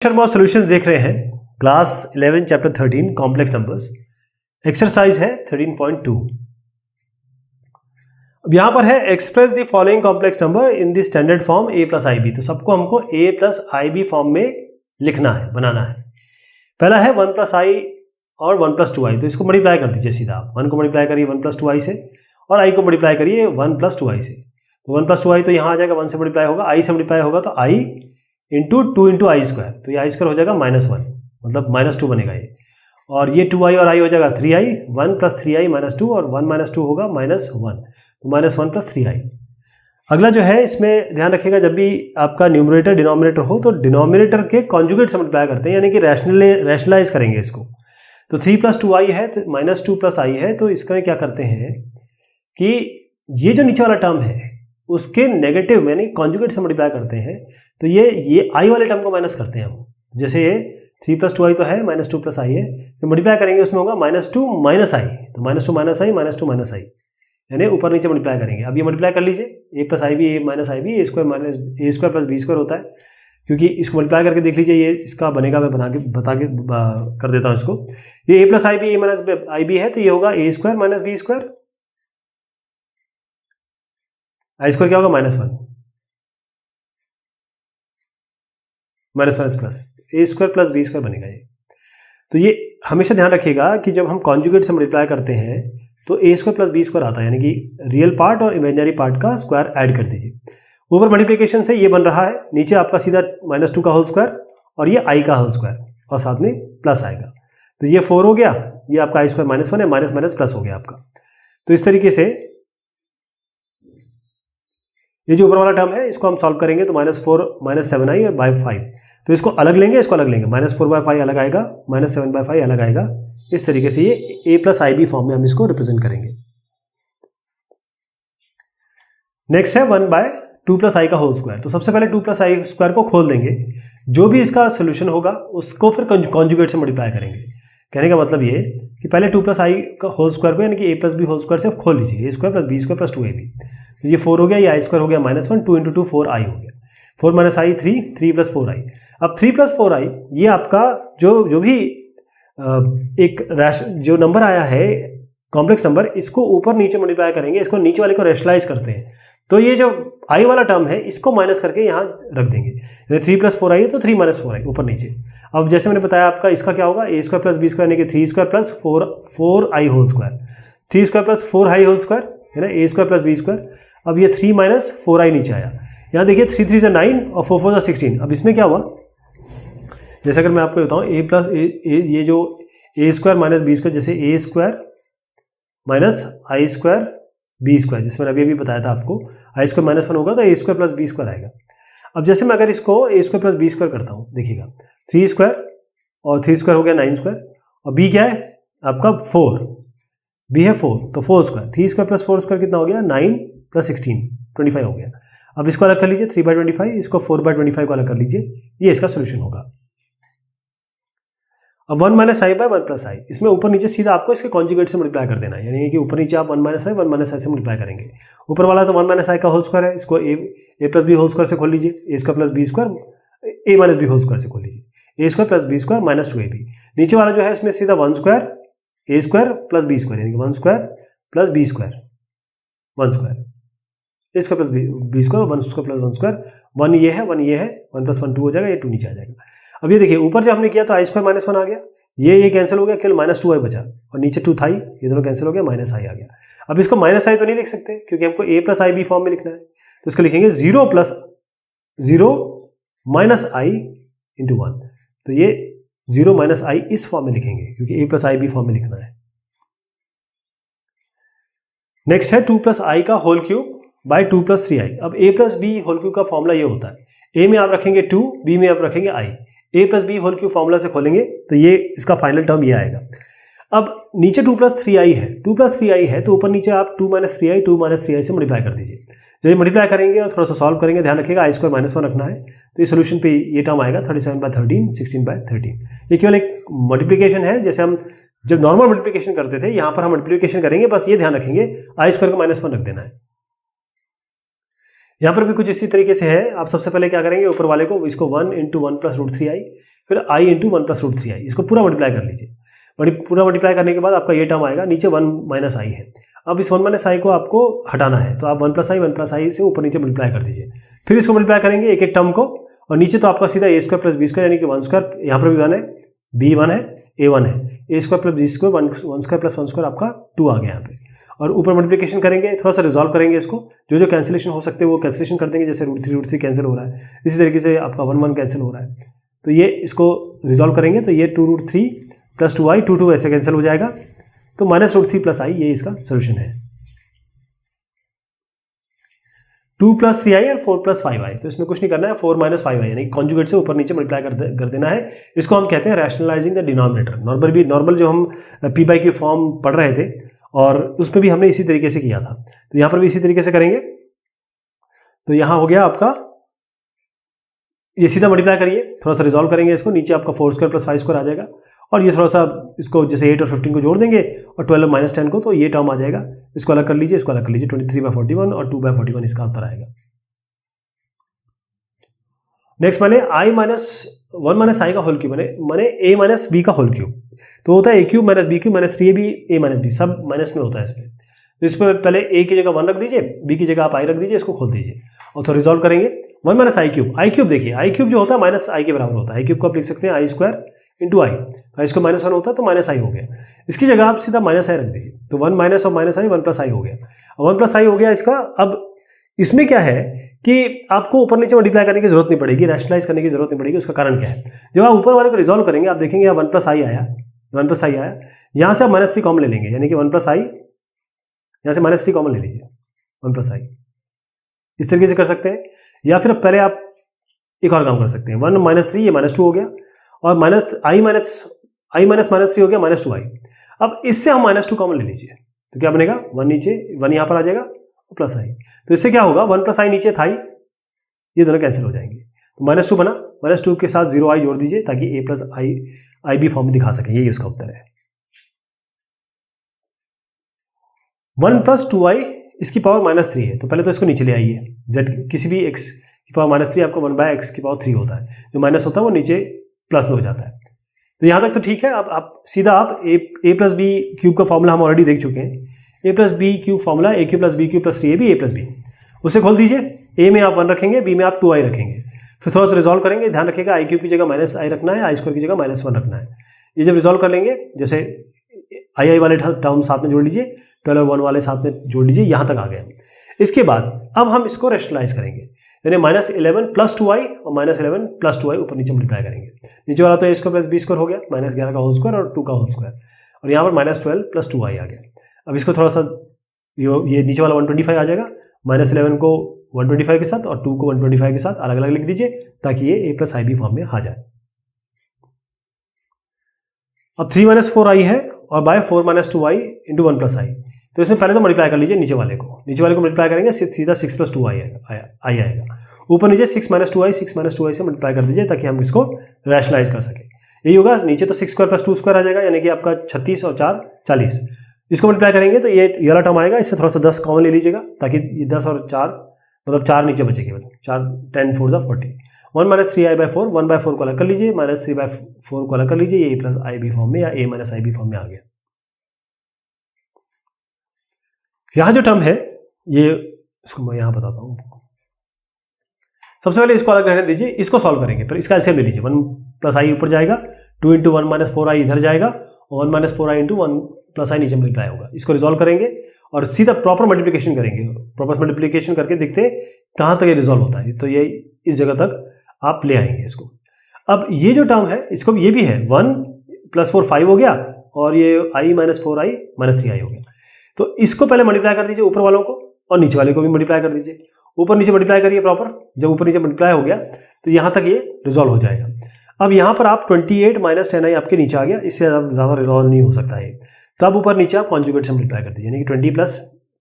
Sharma solutions देख रहे हैं class 11 chapter 13 complex numbers. Exercise है 13.2। अब यहां पर है express the following complex number in the standard form a plus I B. तो सबको हमको a plus I B form में लिखना है, बनाना है। पहला है 1 प्लस आई और 1 प्लस 2i। तो इसको मल्टीप्लाई कर दीजिए सीधा आप। 1 को मल्टीप्लाई करिए 1 प्लस 2i से और i को मल्टीप्लाई करिए 1 प्लस 2i से। तो 1 प्लस 2i तो यहाँ आ जाएगा, 1 से मल्टीप्लाई होगा, i से मल्टीप्लाई होगा तो i into 2 into I square. तो ये आई स्क्वायर हो जाएगा -1, मतलब -2 बनेगा ये। और ये 2i और i हो जाएगा 3i, 1 प्लस 3i -2 और 1 - 2 होगा -1, तो -1 प्लस 3i। अगला जो है इसमें ध्यान रखिएगा, जब भी आपका न्यूमरेटर डिनोमिनेटर हो तो डिनोमिनेटर के कॉन्जुगेट से मल्टीप्लाई करते हैं, यानी कि रैशनलाइज करेंगे इसको। तो 3 प्लस 2i है तो -2 प्लस i है, तो इसका क्या करते हैं कि ये जो नीचे वाला टर्म है उसके नेगेटिव यानी कॉन्जुगेट से मल्टीप्लाई करते हैं। तो ये i वाले टर्म को माइनस करते हैं हम। जैसे ये 3 प्लस 2i तो है, -2 प्लस i है, तो मल्टीप्लाई करेंगे उसमें होगा -2 माइनस i, तो -2 माइनस i -2 माइनस i, यानी ऊपर नीचे मल्टीप्लाई करेंगे। अब ये मल्टीप्लाई कर लीजिए, a plus I B A minus I B A square plus B square होता है, क्योंकि इसको मल्टीप्लाई करके देख लीजिए ये इसका बनेगा। मैं बता के कर देता हूँ इसको। ये a plus I B A minus I B है तो ये होगा a square minus B square, I square क्या होगा -1, minus plus A square plus B square बनेगा ये। तो ये हमेशा ध्यान रखिएगा कि जब हम कॉन्जुगेट से मल्टीप्लाई करते हैं तो A square plus B square आता है, यानी कि रियल पार्ट और इमेजिनरी पार्ट का स्क्वायर ऐड कर दीजिए। ऊपर मल्टीप्लिकेशन से ये बन रहा है, नीचे आपका सीधा -2 का होल स्क्वायर और ये i का होल स्क्वायर और साथ में प्लस आएगा। तो ये 4 हो गया, ये आपका i स्क्वायर -1 है, माइनस प्लस हो गया आपका। तो इस तरीके से ये जो ऊपर वाला टर्म है इसको हम सॉल्व करेंगे तो -4 -7i और बाई 5। तो इसको अलग लेंगे, इसको अलग लेंगे, -4/5 अलग आएगा, -7/5 अलग आएगा। इस तरीके से ये a plus I B form में हम इसको रिप्रेजेंट करेंगे। नेक्स्ट है 1/2 प्लस आई का होल स्क्वायर। तो सबसे पहले 2 प्लस आई स्क्वायर को खोल देंगे, जो भी इसका सोल्यूशन होगा उसको फिर कॉन्जुगेट से मल्टीप्लाई करेंगे। कहने का मतलब ये कि पहले 2 प्लस आई का होल स्क्वायर को यानी कि a plus B whole square से खोल लीजिए, a square plus B square plus 2ab। तो ये 4 हो गया, ये आई स्क्वायर हो गया -1, 2 इंटू 2 4i हो गया, 4 माइनस आई 3 प्लस 4i। अब 3 प्लस 4i ये आपका जो भी एक जो नंबर आया है कॉम्प्लेक्स नंबर, इसको ऊपर नीचे मल्टीप्लाई करेंगे, इसको नीचे वाले को रैशनलाइज करते हैं। तो ये जो i वाला टर्म है इसको माइनस करके यहाँ रख देंगे। 3 प्लस 4i है तो 3 माइनस 4i ऊपर नीचे। अब जैसे मैंने बताया आपका इसका क्या होगा, a square plus B square यानी कि 3 square plus 4i whole square, 3 square plus 4i whole square है ना, a square plus B square. अब ये 3 माइनस 4i नीचे आया, यहाँ देखिए 3 3 जा 9 और 4 4 जा 16। अब इसमें क्या हुआ, जैसे अगर मैं आपको बताऊँ a प्लस ये जो a square minus B square, जैसे a square minus I square B square, जिसमें मैंने अभी बताया था आपको, आई स्क्वायर -1 होगा तो a square plus B square आएगा। अब जैसे मैं अगर इसको a square plus B square करता हूँ, देखिएगा 3 स्क्वायर और 3 स्क्वायर हो गया 9 स्क्वायर, और b क्या है आपका 4, b है 4 तो 4 स्क्वायर, 3 स्क्वायर प्लस 4 स्क्वायर कितना हो गया 9 प्लस 16 25 हो गया। अब इसको अलग कर लीजिए 3/25, इसको 4/25 को अलग कर लीजिए, ये इसका सोल्यूशन होगा। अब 1 माइनस आई बाय 1 प्लस आई, इसमें ऊपर नीचे सीधा आपको इसके कॉन्जुगेट से मल्टीप्लाई कर देना है, यानी कि ऊपर नीचे आप 1 माइनस आई से मल्टीप्लाई करेंगे। ऊपर वाला तो 1 माइनस आई का होल स्क्वायर है, इसको a plus B whole square से खोल लीजिए, a square plus B square a minus B whole square से खोल लीजिए, a square plus B square -2ab। नीचे वाला जो है इसमें सीधा 1 square a square plus B square, यानी कि 1 square plus B square, 1 square a square plus B square, 1 square plus 1 square, 1 ये है 1 प्लस 1 2 हो जाएगा, ये 2 नीचे आ जाएगा। अब ये देखिए ऊपर जो हमने किया तो आई स्क्वायर -1 आ गया, ये कैंसिल हो गया, केवल -2i बचा, और नीचे 2 था ही, ये दोनों कैंसिल हो गया, -i आ गया। अब इसको -i तो नहीं लिख सकते क्योंकि हमको a plus I B form में लिखना है, तो इसको लिखेंगे 0 प्लस 0 माइनस आई इंटू 1। तो ये 0 माइनस आई इस फॉर्म में लिखेंगे क्योंकि a plus I B form में लिखना है। नेक्स्ट है 2 प्लस आई का whole cube by 2 plus 3i। अब a plus B whole cube का फॉर्मूला ये होता है, a में आप रखेंगे 2, b में आप रखेंगे i, a plus B whole cube formula से खोलेंगे तो ये इसका फाइनल टर्म ये आएगा। अब नीचे 2 प्लस 3i है, 2 प्लस 3i है तो ऊपर नीचे आप 2 माइनस 3i से मल्टीप्लाई कर दीजिए। जब ये मल्टीप्लाई करेंगे और थोड़ा सा सॉल्व करेंगे, ध्यान रखिएगा आई स्क्वायर -1 रखना है, तो ये सोल्यूशन पे ये टर्म आएगा 37/13 16/13। ये केवल एक मल्टीप्लिकेशन है, जैसे हम जब नॉर्मल मल्टीप्लिकेशन करते थे यहाँ पर हम मल्टीप्लिकेशन करेंगे, बस ये ध्यान रखेंगे आई स्क्वायर को -1 रख देना है। यहाँ पर भी कुछ इसी तरीके से है। आप सबसे पहले क्या करेंगे, ऊपर वाले को इसको 1 इंटू 1 प्लस √3i, फिर i into one plus root three i, इसको पूरा मल्टीप्लाई कर लीजिए। पूरा मल्टीप्लाई करने के बाद आपका ये टर्म आएगा, नीचे वन माइनस आई है। अब इस वन माइनस आई को आपको हटाना है, तो आप वन प्लस आई से ऊपर नीचे मल्टीप्लाई कर दीजिए। फिर इसको मल्टीप्लाई करेंगे एक एक टर्म को, और नीचे तो आपका सीधा ए स्क्वायर प्लस बी स्क्वायर यानी कि वन स्क्वायर, यहाँ पर भी वन है, बी वन है, ए वन है, A square plus B square, one square plus one square आपका टू आ गया यहाँ पे। और ऊपर मल्टीप्लिकेशन करेंगे, थोड़ा सा रिजॉल्व करेंगे इसको, जो कैंसिलेशन हो सकते हैं वो कैंसिलेशन कर देंगे, जैसे रूट थ्री कैंसिल हो रहा है, इसी तरीके से आपका वन वन कैंसिल हो रहा है। तो ये इसको रिजॉल्व करेंगे तो ये two root three plus two I, two ऐसे कैंसिल हो जाएगा, तो minus root three plus I, ये इसका सोल्यूशन है। 2 प्लस 3 आई और 4 प्लस 5 आई, तो इसमें कुछ नहीं करना है, 4 माइनस 5 आई यानी कॉन्जुगेट से ऊपर नीचे मल्टीप्लाई कर देना है। इसको हम कहते हैं रैशनलाइजिंग द डिनोमिनेटर। नॉर्मल जो हम पी बाई क्यू फॉर्म पढ़ रहे थे और उसमें भी हमने इसी तरीके से किया था, तो यहाँ पर भी इसी तरीके से करेंगे। तो यहाँ हो गया आपका, ये सीधा मल्टीप्लाई करिए, थोड़ा सा रिजॉल्व करेंगे इसको, नीचे आपका 4 स्क्वायर प्लस 5 स्क्वायर आ जाएगा, और ये थोड़ा सा इसको जैसे 8 और 15 को जोड़ देंगे और 12 माइनस 10 को, तो ये टर्म आ जाएगा। इसको अलग कर लीजिए, इसको अलग कर लीजिए, 23/41 और 2/41 इसका उत्तर आएगा। नेक्स्ट माने आई माइनस वन माइनस आई का होल क्यूब माने ए माइनस बी का होल क्यूब, तो होता है A cube minus B cube minus 3ab A minus B, सब माइनस में होता है इसमें। तो इस पर पहले ए की जगह 1 रख दीजिए, बी की जगह आप आई रख दीजिए, इसको खोल दीजिए और तो रिजॉल्व करेंगे। 1 माइनस आई क्यूब देखिए, आई क्यूब जो होता है माइनस आई के बराबर होता है, आई क्यूब को आप लिख सकते हैं आई स्क्वायर इंटू आई, आई स्क्वायर माइनस 1 होता है तो माइनस आई हो गया, इसकी जगह आप सीधा माइनस आई रख दीजिए, तो 1 माइनस और माइनस आई 1 प्लस आई हो गया, 1 प्लस आई हो गया इसका। अब इसमें क्या है कि आपको ऊपर नीचे मल्टीप्लाई करने की जरूरत नहीं पड़ेगी, रैशनलाइज करने की जरूरत नहीं पड़ेगी। उसका कारण क्या है, जब आप ऊपर वाले को रिजॉल्व करेंगे आप देखेंगे यहाँ 1 प्लस आई आया, 1 प्लस आई आया, यहाँ से आप माइनस 3 कॉमन ले लेंगे, यानी कि 1 प्लस आई, यहाँ से माइनस 3 कॉमन ले लीजिए, 1 प्लस आई, इस तरीके से कर सकते हैं। या फिर पहले आप एक और काम कर सकते हैं, 1 माइनस 3 ये माइनस 2 हो गया, और माइनस आई माइनस माइनस 3 हो गया माइनस 2i। अब इससे हम माइनस 2 कॉमन ले लीजिए, तो क्या बनेगा, 1 नीचे 1 यहाँ पर आ जाएगा और प्लस आई, तो इससे क्या होगा 1 प्लस आई नीचे था, ये दोनों कैंसिल हो जाएंगे, तो माइनस 2 बना, माइनस 2 के साथ 0i जोड़ दीजिए ताकि ए प्लस आई बी फॉर्म में दिखा सके, यही उसका उत्तर है। 1 प्लस 2i इसकी पावर माइनस 3 है, तो पहले तो इसको नीचे ले आइए, z किसी भी x की पावर माइनस 3 आपको 1/x की पावर 3 होता है, जो माइनस होता है वो नीचे प्लस में हो जाता है। तो यहाँ तक तो ठीक है। अब आप सीधा आप ए प्लस बी क्यूब का फॉर्मूला हम ऑलरेडी देख चुके हैं, A plus B cube formula A cube plus B cube plus 3ab A plus B, उसे खोल दीजिए, ए में आप 1 रखेंगे, बी में आप 2i रखेंगे, फिर थोड़ा सा रिजॉल्व करेंगे, ध्यान रखिएगा आई क्यूब की जगह माइनस आई रखना है, आई स्क्वायर की जगह माइनस 1 रखना है। ये जब रिजॉल्व कर लेंगे, जैसे आई वाले टर्म साथ में जोड़ लीजिए, 12 और 1 वाले साथ में जोड़ लीजिए, यहाँ तक आ गया। इसके बाद अब हम इसको रैशनलाइज करेंगे, यानी -11 प्लस 2i और -11 प्लस 2i ऊपर नीचे मल्टीप्लाई करेंगे। नीचे वाला तो A square plus B square हो गया, -11 का होल स्क्वायर और 2 का होल स्क्वायर, और यहाँ पर -12 प्लस 2i आ गया। अब इसको थोड़ा सा ये नीचे वाला 125 आ जाएगा, -11 को 125 के साथ और 2 को 125 के साथ अलग अलग लिख दीजिए ताकि ये A plus I B form में आ जाए। अब 3 माइनस 4i है और by 4 minus 2i into 1 plus i, तो इसमें पहले तो मल्टीप्लाई कर लीजिए नीचे वाले को मल्टीप्लाई करेंगे सीधा 6 प्लस 2i आएगा, ऊपर नीचे 6 माइनस 2i से मल्टीप्लाई कर दीजिए ताकि हम इसको रैशनलाइज कर सकें। यही होगा, नीचे तो 6 स्क्वायर प्लस 2 स्क्वायर आ जाएगा, यानी कि आपका 36 और 4 40, इसको मल्टीप्लाई करेंगे तो ये वाला टर्म आएगा, इससे थोड़ा सा 10 कॉमन ले लीजिएगा ताकि ये 10 और 4 मतलब 4 नीचे बचे केवल, 4 10 4 40। 1 माइनस 3i/4 1/4 को अलग कर लीजिए, -3/4 को अलग कर लीजिए, ये A plus I B form में या ए माइनस आई बी फॉर्म में आ गया। यहाँ जो टर्म है ये इसको मैं यहाँ बताता हूँ। सबसे पहले इसको अलग रहने दीजिए, इसको सॉल्व करेंगे, फिर इसका एलसीएम ले लीजिए, 1 प्लस आई ऊपर जाएगा, 2 इंटू 1 माइनस 4i इधर जाएगा और 1 माइनस 4i इंटू 1 प्लस आई नीचे मल्टीप्लाई होगा। इसको रिजॉल्व करेंगे और सीधा प्रॉपर मल्टीप्लिकेशन करेंगे, प्रॉपर मल्टीप्लिकेशन करके देखते हैं कहाँ तक ये रिजॉल्व होता है, तो ये इस जगह तक आप ले आएंगे इसको। अब ये जो टर्म है इसको ये भी है, 1 प्लस 4 5 हो गया और ये i minus 4i minus 3i हो गया, तो इसको पहले मल्टीप्लाई कर दीजिए ऊपर वालों को और नीचे वाले को भी मल्टीप्लाई कर दीजिए, ऊपर नीचे मल्टीप्लाई करिए प्रॉपर, जब ऊपर नीचे मल्टीप्लाई हो गया तो यहाँ तक ये रिजॉल्व हो जाएगा। अब यहाँ पर आप 28 माइनस 10i आपके नीचे आ गया, इससे ज़्यादा रिजॉल्व नहीं हो सकता है, तब ऊपर नीचे आप कॉन्जुगेट से मल्टीप्लाई कर दीजिए, यानी कि 20 प्लस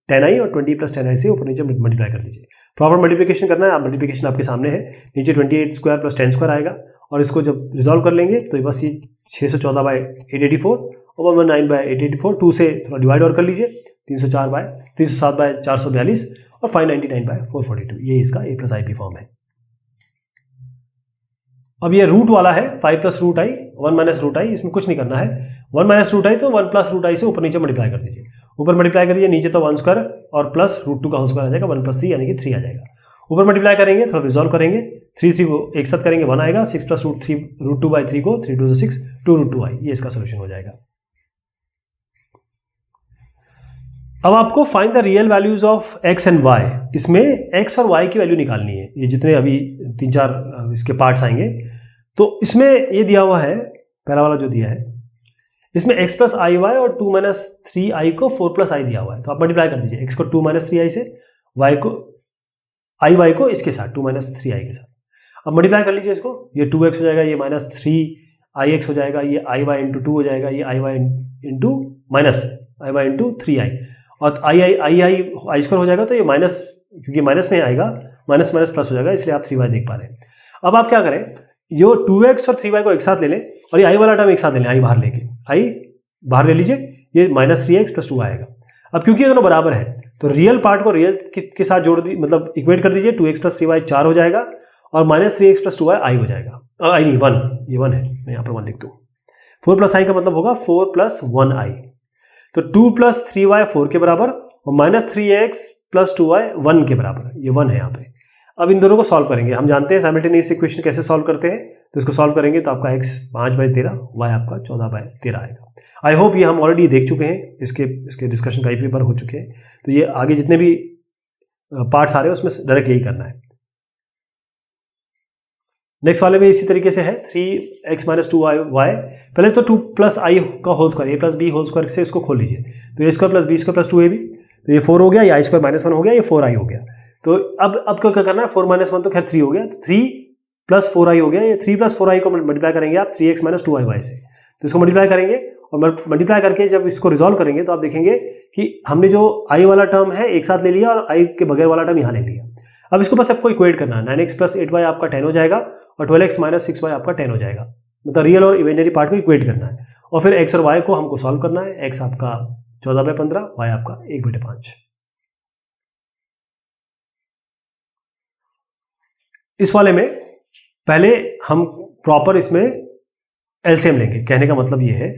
10i और 20 प्लस 10i से ऊपर नीचे मल्टीप्लाई कर दीजिए। प्रॉपर मल्टीप्लिकेशन करना है, आप मल्टीप्लिकेशन आपके सामने है, नीचे 28 स्क्वायर प्लस 10 स्क्वायर आएगा और इसको जब रिजॉल्व कर लेंगे तो बस ये 614/884 और 119/884, 2 से थोड़ा डिवाइड और कर लीजिए, 307/442 और 599/442, ये इसका A plus I B form है। अब ये रूट वाला है 5 plus root I 1 minus root I, इसमें कुछ नहीं करना है। 1 माइनस रूट आई तो 1 प्लस रूट आई से ऊपर नीचे मल्टीप्लाई कर दीजिए। ऊपर मल्टीप्लाई करिए, नीचे तो 1 स्क्वायर और प्लस रूट 2 का होल स्क्वायर आ जाएगा, 1 प्लस 3 यानी कि 3 आ जाएगा। ऊपर मल्टीप्लाई करेंगे, थोड़ा रिजॉल्व करेंगे, 3 को एक साथ करेंगे 1 आएगा, 6 प्लस रूट 2 बाई 3 को 3 2 6 2 रूट 2 आई, ये इसका सोल्यूशन हो जाएगा। अब आपको find the real values of x and y, इसमें x और y की वैल्यू निकालनी है। ये जितने अभी 3-4 इसके पार्ट्स आएंगे, तो इसमें ये दिया हुआ है, पहला वाला जो दिया है इसमें x प्लस आई वाई और 2 माइनस 3 आई को 4 प्लस आई दिया हुआ है, तो आप मल्टीप्लाई कर दीजिए x को 2 माइनस 3 आई से, y को आई वाई को इसके साथ 2 माइनस 3 आई के साथ। अब मल्टीप्लाई कर लीजिए इसको, ये 2x हो जाएगा, ये माइनस 3 आई एक्स हो जाएगा, ये आई वाई इंटू 2 हो जाएगा, ये आई Y into minus i Y into 3 आई, और आई स्क्वायर हो जाएगा, तो ये माइनस, क्योंकि माइनस में आएगा, माइनस माइनस प्लस हो जाएगा, इसलिए आप 3y देख पा रहे हैं। अब आप क्या करें, यो 2x और 3y को एक साथ ले लें और ये आई वाला टर्म एक साथ ले लें, आई बाहर लेके, आई बाहर ले लीजिए, ये माइनस 3x प्लस 2 आएगा। अब क्योंकि ये दोनों बराबर है तो रियल पार्ट को रियल के साथ जोड़ दी, मतलब इक्वेट कर दीजिए, 2x प्लस 3y 4 हो जाएगा और माइनस 3x प्लस 2y आई हो जाएगा, आई नहीं 1, ये 1 है, मैं यहाँ पर 1 लिख दूँ। 4 प्लस आई का मतलब होगा 4 प्लस 1 आई, तो 2 प्लस 3y 4 के बराबर और माइनस 3x प्लस 2y 1 के बराबर, ये 1 है यहाँ पे। अब इन दोनों को सॉल्व करेंगे, हम जानते हैं साइमल्टेनियस इक्वेशन कैसे सॉल्व करते हैं, तो इसको सॉल्व करेंगे तो आपका x 5/13 y आपका 14/13 आएगा। आई होप ये हम ऑलरेडी देख चुके हैं, इसके डिस्कशन कई बार हो चुके हैं, तो ये आगे जितने भी पार्ट्स आ रहे हैं उसमें डायरेक्ट यही करना है। नेक्स्ट वाले में इसी तरीके से है 3x माइनस 2y, पहले तो 2 प्लस आई का whole square, A plus B whole square से इसको खोल लीजिए, तो A square plus B square plus 2ab, तो ये 4 हो गया, ये आई स्क्वायर माइनस 1 हो गया, ये 4i हो गया। तो अब क्या करना है, 4 माइनस 1 तो खैर 3 हो गया, तो 3 प्लस 4i हो गया, ये 3 प्लस 4i को मल्टीप्लाई करेंगे आप 3x माइनस 2y से, तो इसको मल्टीप्लाई करेंगे और मल्टीप्लाई करके जब इसको रिजॉल्व करेंगे तो आप देखेंगे कि हमने जो आई वाला टर्म है एक साथ ले लिया और आई के बगैर वाला टर्म यहाँ ले लिया। अब इसको बस आपको इक्वेट करना है, 9x प्लस 8y आपका 10 हो जाएगा और 12x माइनस 6y आपका 10 हो जाएगा, मतलब रियल और इमेजिनरी पार्ट को इक्वेट करना है, और फिर x और y को हमको सॉल्व करना है, x आपका 14/15, y आपका 1/5। इस वाले में पहले हम प्रॉपर इसमें एलसीएम लेंगे, कहने का मतलब ये है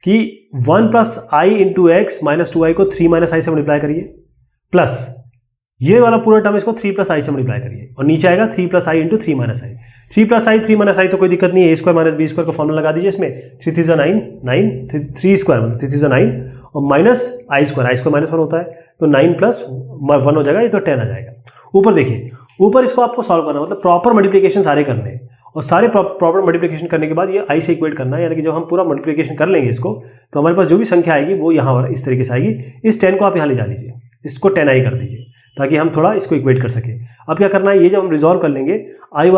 कि 1 plus i into x minus 2i को 3 माइनस आई से मल्टीप्लाई करिए, प्लस ये वाला पूरा टर्म इसको 3 प्लस आई से मल्टीप्लाई करिए, और नीचे आएगा 3 plus i into 3 minus I. 3 plus I 3 minus आई तो कोई दिक्कत नहीं है, A square minus B square का फॉर्मूला लगा दीजिए इसमें, 3 3 9 9 3 स्क्वायर मतलब 3 3 9 और माइनस आई स्क्वायर माइनस 1 होता है, तो 9 प्लस 1 हो जाएगा, ये तो 10 आ जाएगा। ऊपर देखिए, ऊपर इसको आपको सॉल्व करना, मतलब प्रॉपर मल्टीप्लिकेशन सारे करने हैं, और सारे प्रॉपर मल्टीप्लिकेशन करने के बाद ये आई से इक्वेट करना है, यानी कि जब हम पूरा मल्टीप्लिकेशन कर लेंगे इसको तो हमारे पास जो भी संख्या आएगी वो यहाँ पर इस तरीके से आएगी। इस 10 को आप यहाँ ले जा लीजिए, इसको 10i कर दीजिए ताकि हम थोड़ा इसको इक्वेट कर सके। अब क्या करना है, ये जब हम रिजॉल्व कर लेंगे, आई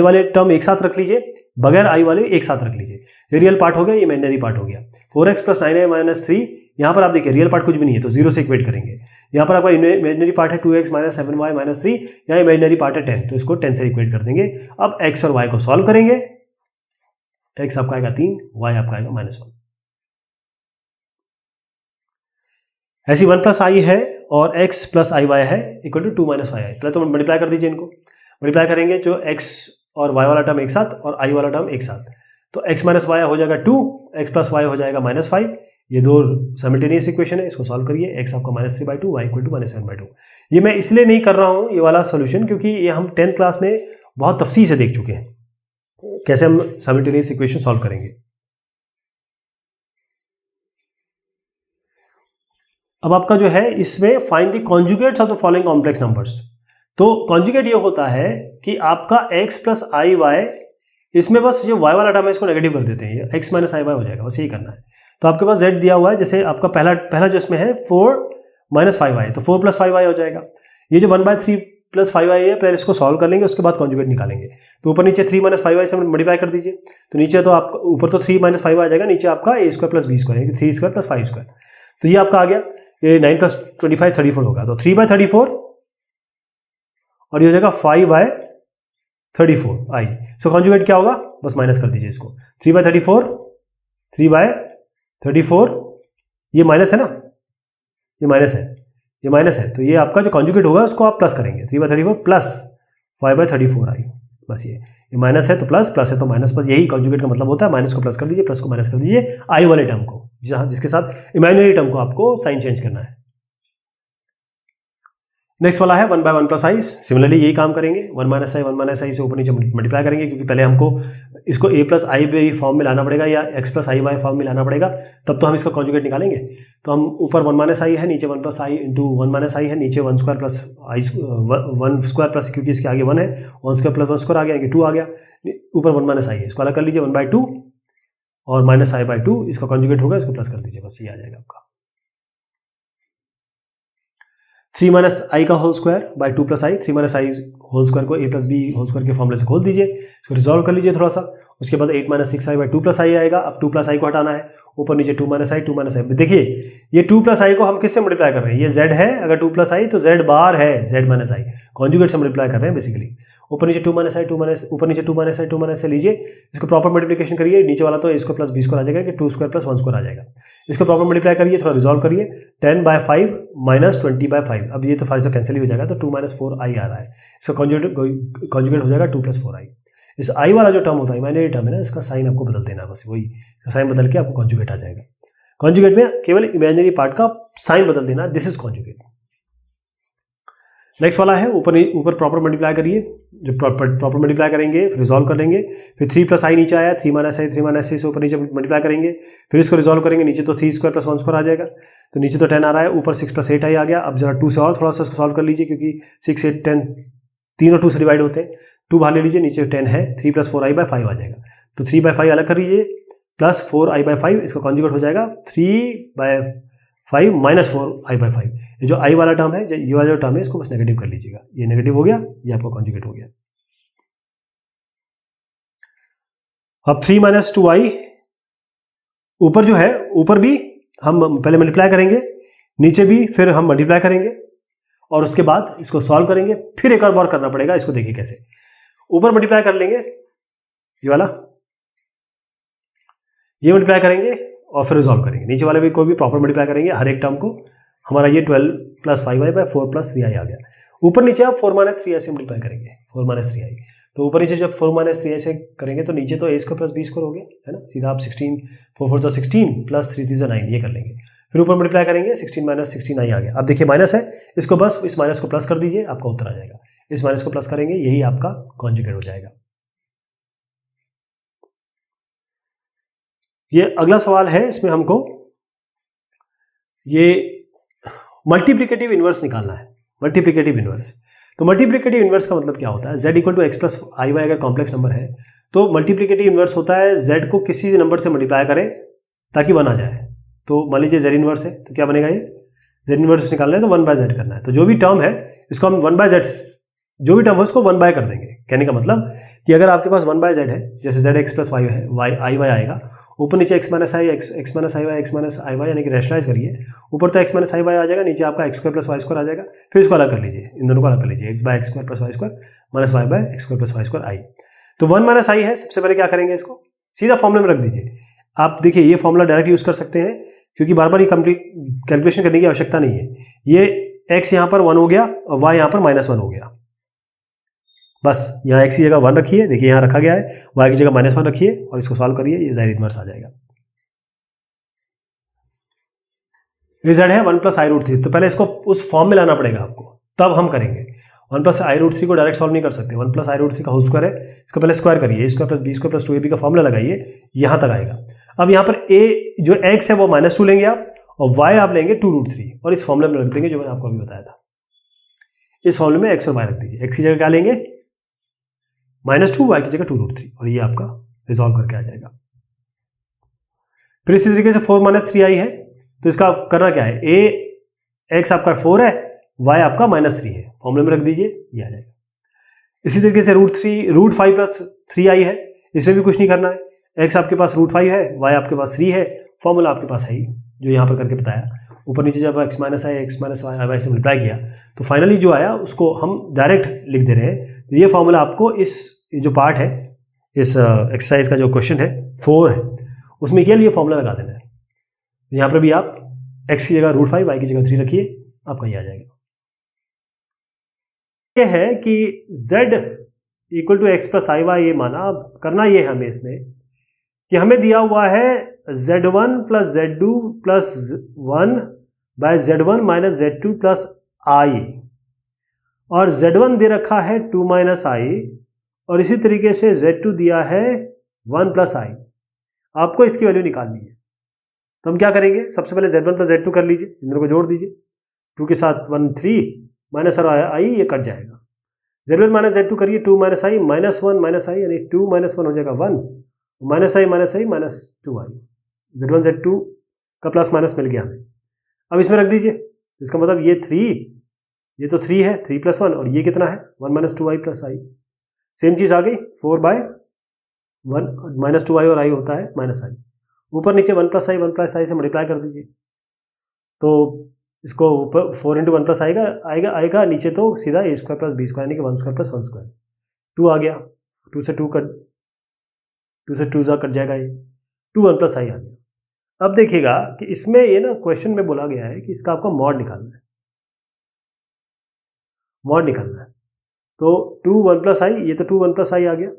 वाले टर्म एक साथ रख लीजिए, बगैर आई वाले एक साथ रख लीजिए, ये रियल पार्ट हो गया, ये इमेजिनरी पार्ट हो गया। 4x प्लस 9i माइनस 3, यहाँ पर आप देखिए रियल पार्ट कुछ भी नहीं है तो 0 से इक्वेट करेंगे। यहाँ पर आपका इमेजिनरी पार्ट है 2x माइनस 7y माइनस 3, यहाँ इमेजिनरी पार्ट है 10, तो इसको 10 से इक्वेट कर देंगे। अब x और y को सॉल्व करेंगे, x आपका आएगा 3, y आपका आएगा -1। ऐसी 1 प्लस आई है और x प्लस आई वाई है इक्वल टू 2 माइनस वाई आई। पहले तो मल्टीप्लाई कर दीजिए, इनको मल्टीप्लाई करेंगे जो x और y वाला टर्म एक साथ और i वाला टर्म एक साथ, तो x माइनस वाई हो जाएगा 2, x प्लस वाई हो जाएगा -5। ये दो साइमल्टेनियस इक्वेशन है, इसको सॉल्व करिए, x आपका -3/2, y इक्वल टू -7/2। ये मैं इसलिए नहीं कर रहा हूँ ये वाला सोल्यूशन क्योंकि ये हम 10th क्लास में बहुत तफसील से देख चुके हैं कैसे हम साइमल्टेनियस इक्वेशन सॉल्व करेंगे। अब आपका जो है इसमें find the conjugates of the following complex numbers. तो कॉन्जुगेट ये होता है कि आपका x प्लस आई वाई, इसमें बस जो y वाला टर्म है इसको नेगेटिव कर देते हैं, ये x माइनस आई वाई हो जाएगा, बस यही करना है। तो आपके पास z दिया हुआ है, जैसे आपका पहला जो इसमें है 4 माइनस 5y, तो 4 प्लस 5y हो जाएगा। ये जो 1/3 प्लस 5y है, पहले इसको सॉल्व कर लेंगे, उसके बाद कॉन्जुगेट निकालेंगे। तो ऊपर नीचे 3 माइनस 5y से मल्टीप्लाई कर दीजिए, तो नीचे तो आपका ऊपर तो 3 माइनस 5y आ जाएगा, नीचे आपका a square plus B square, 3 square plus 5 square, तो ये आपका आ गया। ये 9 प्लस 25 34 होगा, तो 3/34 और ये हो जाएगा 5/34 आई। सो कॉन्जुगेट क्या होगा, बस माइनस कर दीजिए इसको, 3/34 3/34, ये माइनस है ना, ये माइनस है, ये माइनस है, तो ये आपका जो कॉन्जुगेट होगा उसको आप प्लस करेंगे, 3/34 प्लस 5/34 आई, बस ये माइनस है तो प्लस, प्लस है तो माइनस, बस यही कॉन्जुगेट का मतलब होता है। माइनस को प्लस कर दीजिए, प्लस को माइनस कर दीजिए आई वाले टर्म को, जहाँ जिसके साथ इमेजिनरी टर्म को आपको साइन चेंज करना है। नेक्स्ट वाला है 1 बाय 1 प्लस आई। सिमिलरली यही काम करेंगे, 1 माइनस आई से ऊपर नीचे मल्टीप्लाई करेंगे, क्योंकि पहले हमको इसको a plus I by form में लाना पड़ेगा या x plus I by form में लाना पड़ेगा, तब तो हम इसका कॉन्जुगेट निकालेंगे। तो हम ऊपर 1 माइनस आई है, नीचे 1 प्लस आई इंटू 1 माइनस आई है, नीचे 1 स्क्वायर प्लस आई 1 स्क्वायर प्लस, क्योंकि इसके आगे 1 है, 1 स्क्वायर प्लस 1 स्क्वायर आ गया, 2 आ गया, ऊपर 1 माइनस आई है, इसको अलग कर लीजिए 1/2 और माइनस आई बाई 2 इसका कॉन्जुगेट होगा, इसको प्लस कर दीजिए, बस ये आ जाएगा आपका 3 माइनस आई का whole square by 2 plus I. 3 minus I whole square को a plus B whole square के फॉर्मूले से खोल दीजिए, इसको रिजॉल्व कर लीजिए थोड़ा सा। उसके बाद 8 माइनस 6 आई बाई 2 प्लस आई आएगा। अब 2 प्लस आई को हटाना है, ऊपर नीचे 2 माइनस आई, 2 माइनस आई। देखिए ये 2 प्लस आई को हम किससे मल्टीप्लाई कर रहे हैं, ये z है, अगर 2 प्लस आई तो z बार है, z माइनस आई कॉन्जुगेट से मल्टीप्लाई कर रहे हैं बेसिकली। ऊपर नीचे 2 माइनस आई, 2 माइनस, ऊपर नीचे 2 माइनस आई, 2 माइनस से लीजिए, इसको प्रॉपर मल्टीप्लिकेशन करिए, नीचे वाला तो इसको प्लस 20 को आ जाएगा कि 2 स्क्वायर प्लस 1 स्क्वायर आ जाएगा। इसको प्रॉपर मल्टीप्लाई करिए, थोड़ा रिजॉल्व करिए, 10/5 माइनस 20/5। अब ये तो फाइव से कैंसिल ही हो जाएगा, तो 2 माइनस 4 आई आ रहा है, इसका कॉन्जुगेट हो जाएगा 2 प्लस 4 आई। इस आई वाला जो टर्म होता है इमेजिनरी टर्म है ना, इसका साइन आपको बदल देना है, बस वही साइन बदल के आपको कॉन्जुगेट आ जाएगा। कॉन्जुगेट में केवल इमेजिनरी पार्ट का साइन बदल देना, दिस इज कॉन्जुगेट। नेक्स्ट वाला है ऊपर प्रॉपर मल्टीप्लाई करिए, जब प्रॉपर मल्टीप्लाई करेंगे फिर रिजॉल्व कर लेंगे, फिर 3 प्लस आई नीचे आया, 3 माइनस आई से ऊपर नीचे मल्टीप्लाई करेंगे, फिर इसको रिजॉल्व करेंगे, नीचे तो 3 स्क्वायर प्लस 1 स्क्वायर आ जाएगा, तो नीचे तो 10 आ रहा है, ऊपर 6 प्लस 8 आई आ गया। अब जरा 2 से और थोड़ा सा इसको सॉल्व कर लीजिए, क्योंकि 6, 8, 10 तीनों 2 से डिवाइड होते हैं, 2 बाहर ले लीजिए, नीचे 10 है, 3 प्लस 4 आई बाई 5 आ जाएगा, तो 3/5 अलग कर लीजिए, प्लस 4 आई बाई 5 इसका कॉन्जुगेट हो जाएगा 3/5 माइनस 4 आई बाई 5। ये जो आई वाला टर्म है, ये वाला जो टर्म है, इसको बस नेगेटिव कर लीजिएगा, ये नेगेटिव हो गया, ये आपका कॉन्जुगेट हो गया। अब 3 माइनस 2 आई, ऊपर जो है, ऊपर भी हम पहले मल्टीप्लाई करेंगे, नीचे भी फिर हम मल्टीप्लाई करेंगे, और उसके बाद इसको सॉल्व करेंगे, फिर एक और बार करना पड़ेगा। इसको देखिए कैसे, ऊपर मल्टीप्लाई कर लेंगे, ये वाला ये मल्टीप्लाई करेंगे और फिर रिजॉल्व करेंगे, नीचे वाले भी कोई भी प्रॉपर मल्टीप्लाई करेंगे हर एक टर्म को। हमारा ये 12 plus 5i by 4 plus 3i आ गया। ऊपर नीचे आप 4 माइनस 3i से मल्टीप्लाई करेंगे, 4 माइनस 3i, तो ऊपर नीचे जब 4 माइनस 3i से करेंगे तो नीचे तो a square plus b square हो गया है ना, सीधा आप 16 4 4 16 प्लस 3 3 9 ये कर लेंगे, फिर ऊपर मल्टीप्लाई करेंगे, 16 माइनस 16i आ गया। अब देखिए माइनस है, इसको बस इस माइनस को प्लस कर दीजिए, आपका उत्तर आ जाएगा। इस माइनस को प्लस करेंगे, यही आपका कॉन्जुगेट हो जाएगा। ये अगला सवाल है, इसमें हमको ये मल्टीप्लिकेटिव इनवर्स निकालना है। मल्टीप्लिकेटिव इनवर्स, तो मल्टीप्लिकेटिव इनवर्स का मतलब क्या होता है, z equal to x plus I Y अगर कॉम्प्लेक्स नंबर है तो मल्टीप्लिकेटिव इनवर्स होता है z को किसी नंबर से मल्टीप्लाई करें ताकि 1 आ जाए। तो मान लीजिए z इनवर्स है, तो क्या बनेगा, ये z इनवर्स निकालना है तो 1/z करना है, तो जो भी टर्म है इसको हम 1/z, जो भी टर्म है उसको 1 बाय कर देंगे। कहने का मतलब कि अगर आपके पास 1/z है, जैसे z एक्स प्लस वाई है, आई वाई आएगा, ऊपर नीचे x minus i x minus i y यानी कि रैशनलाइज करिए, ऊपर तो x माइनस आई वाई आ जाएगा, नीचे आपका x square plus Y square आ जाएगा, फिर इसको अलग कर लीजिए, इन दोनों को अलग कर लीजिए, x by x square plus Y square minus y by x square plus Y square i. तो 1 माइनस आई है, सबसे पहले क्या करेंगे, इसको सीधा फॉर्मूले में रख दीजिए। आप देखिए ये फॉर्मूला डायरेक्ट यूज कर सकते हैं, क्योंकि बार बार ये कंप्लीट कैलकुलेशन करने की आवश्यकता नहीं है। ये x यहाँ पर 1 हो गया और y यहाँ पर -1 हो गया, बस यहाँ x की जगह 1 रखिए, देखिए यहाँ रखा गया है, y की जगह -1 रखिए और इसको सॉल्व करिए, ये z इनवर्स आ जाएगा। ये z है 1 प्लस आई रूट 3, तो पहले इसको उस फॉर्म में लाना पड़ेगा आपको, तब हम करेंगे। 1 प्लस आई रूट 3 को डायरेक्ट सॉल्व नहीं कर सकते, 1 प्लस आई रूट 3 का होल स्क्वायर है, इसका पहले स्क्वायर करिए, a square plus b square plus 2ab का फॉर्मूला लगाइए, यहाँ तक आएगा। अब यहाँ पर a जो x है वो -2 लेंगे आप, और y आप लेंगे 2 रूट 3 और इस फॉर्मूले में रख देंगे जो मैंने आपको अभी बताया था। इस फॉर्मूले में x और y रख दीजिए, x की जगह क्या लेंगे -2, y की जगह 2 रूट 3, और ये आपका रिजॉल्व करके आ जाएगा। फिर इसी तरीके से 4 माइनस 3i है, तो इसका करना क्या है, a x आपका 4 है, y आपका -3 है, फॉर्मूले में रख दीजिए, ये आ जाएगा। इसी तरीके से रूट 5 प्लस 3i है, इसमें भी कुछ नहीं करना है, x आपके पास √5 है, y आपके पास 3 है, फॉर्मूला आपके पास है ही जो यहाँ पर करके बताया। ऊपर नीचे जब x माइनस वाई से मल्टीप्लाई किया तो फाइनली जो आया उसको हम डायरेक्ट लिख दे रहे हैं। तो ये फॉर्मूला आपको इस जो पार्ट है, इस एक्सरसाइज का जो क्वेश्चन है 4 है, उसमें केवल ये फॉर्मूला लगा देना है। यहाँ पर भी आप x की जगह √5, y की जगह 3 रखिए, आपका ये आ जाएगा। ये है कि z equal to x plus I Y ये माना। अब करना ये है हमें इसमें कि हमें दिया हुआ है z1 plus z2 plus 1 by z1 minus z2 plus i, और z1 दे रखा है 2 माइनस आई, और इसी तरीके से z2 दिया है 1 प्लस आई। आपको इसकी वैल्यू निकालनी है, तो हम क्या करेंगे, सबसे पहले z1 प्लस z2 कर लीजिए, इन दोनों को जोड़ दीजिए, 2 के साथ 1 3 माइनस आई, ये कट जाएगा। z1 माइनस z2 करिए, 2 माइनस आई माइनस 1 माइनस आई, यानी 2 माइनस 1 हो जाएगा 1, माइनस आई माइनस 2 आई। z1 z2 का प्लस माइनस मिल गया हमें। अब इसमें रख दीजिए, इसका मतलब ये 3, ये तो 3 है, 3 प्लस 1, और ये कितना है 1 माइनस 2 आई प्लस आई। सेम चीज़ आ गई, 4 बाय 1 माइनस 2 आई, और आई होता है माइनस आई। ऊपर नीचे 1 प्लस आई से मल्टीप्लाई कर दीजिए, तो इसको ऊपर 4 इंटू 1 प्लस आएगा नीचे तो सीधा a square plus B square, यानी कि 1 स्क्वायर प्लस 1 स्क्वायर। 2 आ गया, 2 से 2 कट जाएगा, ये 2 1 प्लस आई आ गया। अब देखिएगा कि इसमें ये ना क्वेश्चन में बोला गया है कि इसका आपको मॉड निकालना है, मॉड निकालना है। तो 2 1 प्लस आई, ये तो 2 1 प्लस आई आ गया।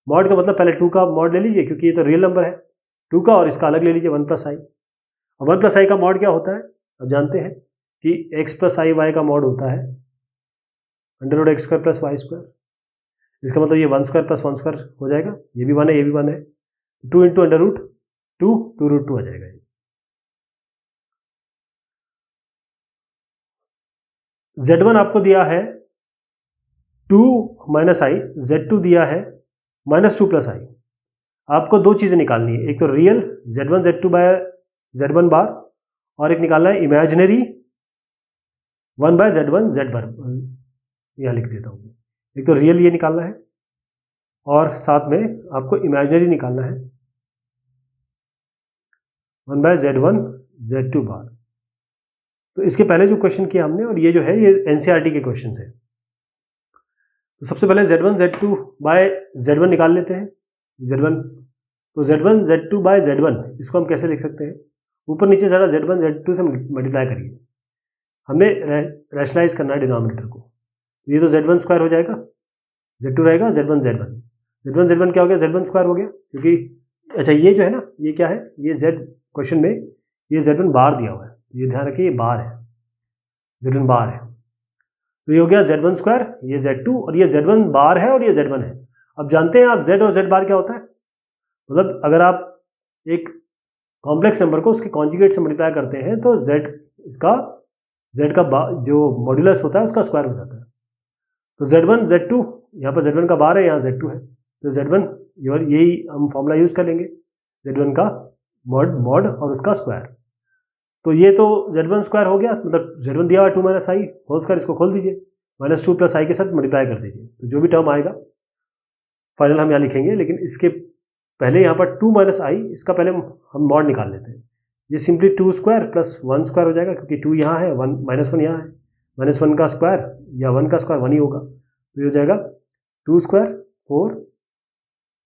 मॉड का मतलब पहले 2 का मॉड ले लीजिए, क्योंकि ये तो रियल नंबर है 2 का, और इसका अलग ले लीजिए 1 प्लस आई। और 1 प्लस आई का मॉड क्या होता है, अब जानते हैं कि x प्लस आई वाई का मॉड होता है under root x square plus Y square. इसका मतलब ये 1 स्क्वायर प्लस 1 स्क्वायर हो जाएगा, ये भी 1 है, ये भी 1 है, 2 इंटू अंडर रूट 2 रूट 2 आ जाएगा ये। z1 आपको दिया है 2 माइनस आई, z2 दिया है माइनस 2 प्लस आई। आपको दो चीज़ें निकालनी है, एक तो real z1 z2 bye z1 बार, और एक निकालना है इमेजिनरी 1 बाय z1 z बार। यहाँ लिख देता हूँ, एक तो रियल ये निकालना है, और साथ में आपको इमेजिनरी निकालना है 1 बाय z1 z2 बार। तो इसके पहले जो क्वेश्चन किया हमने, और ये जो है ये एनसीईआरटी के क्वेश्चन है। तो सबसे पहले z1 z2 बाय z1 निकाल लेते हैं, z1, तो z1 z2 बाय z1 इसको हम कैसे लिख सकते हैं, ऊपर नीचे सारा z1 z2 से मल्टीप्लाई करिए, हमें रैशनलाइज करना है डिनोमिनेटर को। ये तो z1 स्क्वायर हो जाएगा, z2 रहेगा z1 z1 क्या हो गया, z1 स्क्वायर हो गया, क्योंकि अच्छा ये जो है ना, ये क्या है, ये z क्वेश्चन में ये z1 बार दिया हुआ है, ये ध्यान रखिए, ये बार है, z1 बार है, तो ये हो गया z1 स्क्वायर, ये z2, और ये z1 बार है और ये z1 है। अब जानते हैं आप z और z बार क्या होता है, मतलब अगर आप एक कॉम्प्लेक्स नंबर को उसके कॉन्जुगेट से मल्टीप्लाई करते हैं तो z का जो मॉड्यूलस होता है उसका स्क्वायर हो जाता है। तो z1 z2, यहाँ पर z1 का बार है, यहाँ z2 है, तो z1 यही हम फॉर्मूला यूज़ करेंगे, z1 का मॉड और उसका स्क्वायर। तो ये तो z1 स्क्वायर हो गया, मतलब z1 दिया हुआ 2 माइनस आई होल स्क्वायर, इसको खोल दीजिए, माइनस 2 प्लस आई के साथ मल्टीप्लाई कर दीजिए, तो जो भी टर्म आएगा फाइनल हम यहाँ लिखेंगे। लेकिन इसके पहले यहाँ पर 2 माइनस आई, इसका पहले हम मॉड निकाल लेते हैं। ये सिंपली 2 स्क्वायर प्लस 1 स्क्वायर हो जाएगा, क्योंकि 2 यहाँ है, 1 माइनस 1 यहाँ है, माइनस 1 का स्क्वायर या 1 का स्क्वायर 1 ही होगा, तो ये हो जाएगा 2 स्क्वायर 4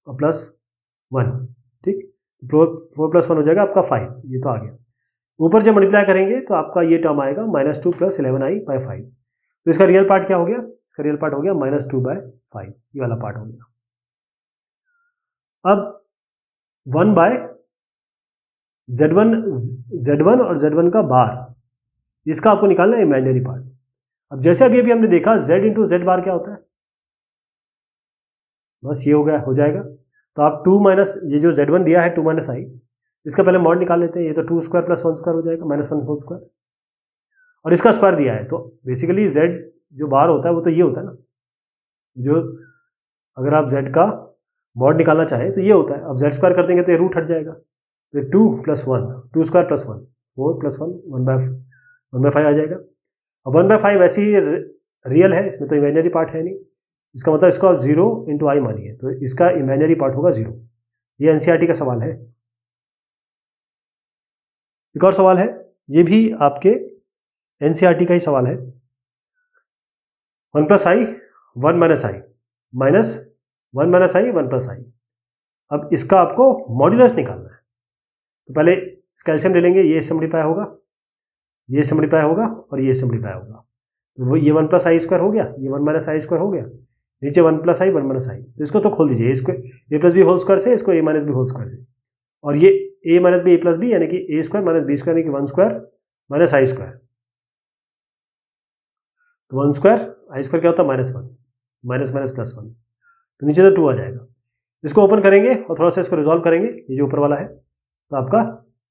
और प्लस 1, ठीक, 4 प्लस 1 हो जाएगा आपका 5, ये तो आ गया। ऊपर जब मल्टीप्लाई करेंगे तो आपका ये टर्म आएगा माइनस 2 प्लस 11i बाय 5। तो इसका रियल पार्ट क्या हो गया, इसका रियल पार्ट हो गया माइनस 2 बाय 5, ये वाला पार्ट हो गया। अब 1 बाय z1 और z1 का बार, इसका आपको निकालना है इमेजिनरी पार्ट। अब जैसे अभी हमने देखा z इंटू z बार क्या होता है, बस ये हो गया, हो जाएगा। तो आप 2 माइनस, ये जो z1 दिया है 2 माइनस आई, इसका पहले मॉड निकाल लेते हैं, ये तो 2 स्क्वायर प्लस 1 स्क्वायर हो जाएगा, माइनस 1 होल स्क्वायर, और इसका स्क्वायर दिया है, तो बेसिकली z जो बार होता है वो तो ये होता है ना, जो अगर आप z का मॉड निकालना चाहें तो ये होता है। अब z स्क्वायर कर देंगे तो ये रूट हट जाएगा, तो 2 प्लस 1, 2 स्क्वायर प्लस 1, 4 प्लस 1, 1/5 आ जाएगा। अब 1/5 वैसे ही रियल है, इसमें तो इमेजिनरी पार्ट है नहीं, इसका मतलब इसका 0 इंटू आई मानिए, तो इसका इमेजिनरी पार्ट होगा 0। ये एनसीईआरटी का सवाल है। एक और सवाल है, ये भी आपके एनसीईआरटी का ही सवाल है, 1 प्लस आई 1 माइनस आई माइनस 1 माइनस आई 1 प्लस आई। अब इसका आपको मॉड्यूलस निकालना है, तो पहले इसका एलसीएम ले लेंगे, ये इससे मल्टीप्लाई होगा, ये इससे मल्टीप्लाई होगा और ये इससे मल्टीप्लाई होगा, तो वो ये 1 प्लस आई स्क्वायर हो गया, ये 1 माइनस आई स्क्वायर हो गया, नीचे 1 + i 1 - i, तो इसको तो खोल दीजिए, इसको a + b होल स्क्वायर से, इसको a - b होल स्क्वायर से, और ये a - b a + b यानी कि a² - b² यानी कि 1² - i², तो 1² i² क्या होता है -1, माइनस +1, तो नीचे तो 2 आ जाएगा। इसको ओपन करेंगे और थोड़ा सा इसको रिजॉल्व करेंगे, ये जो ऊपर वाला है, तो आपका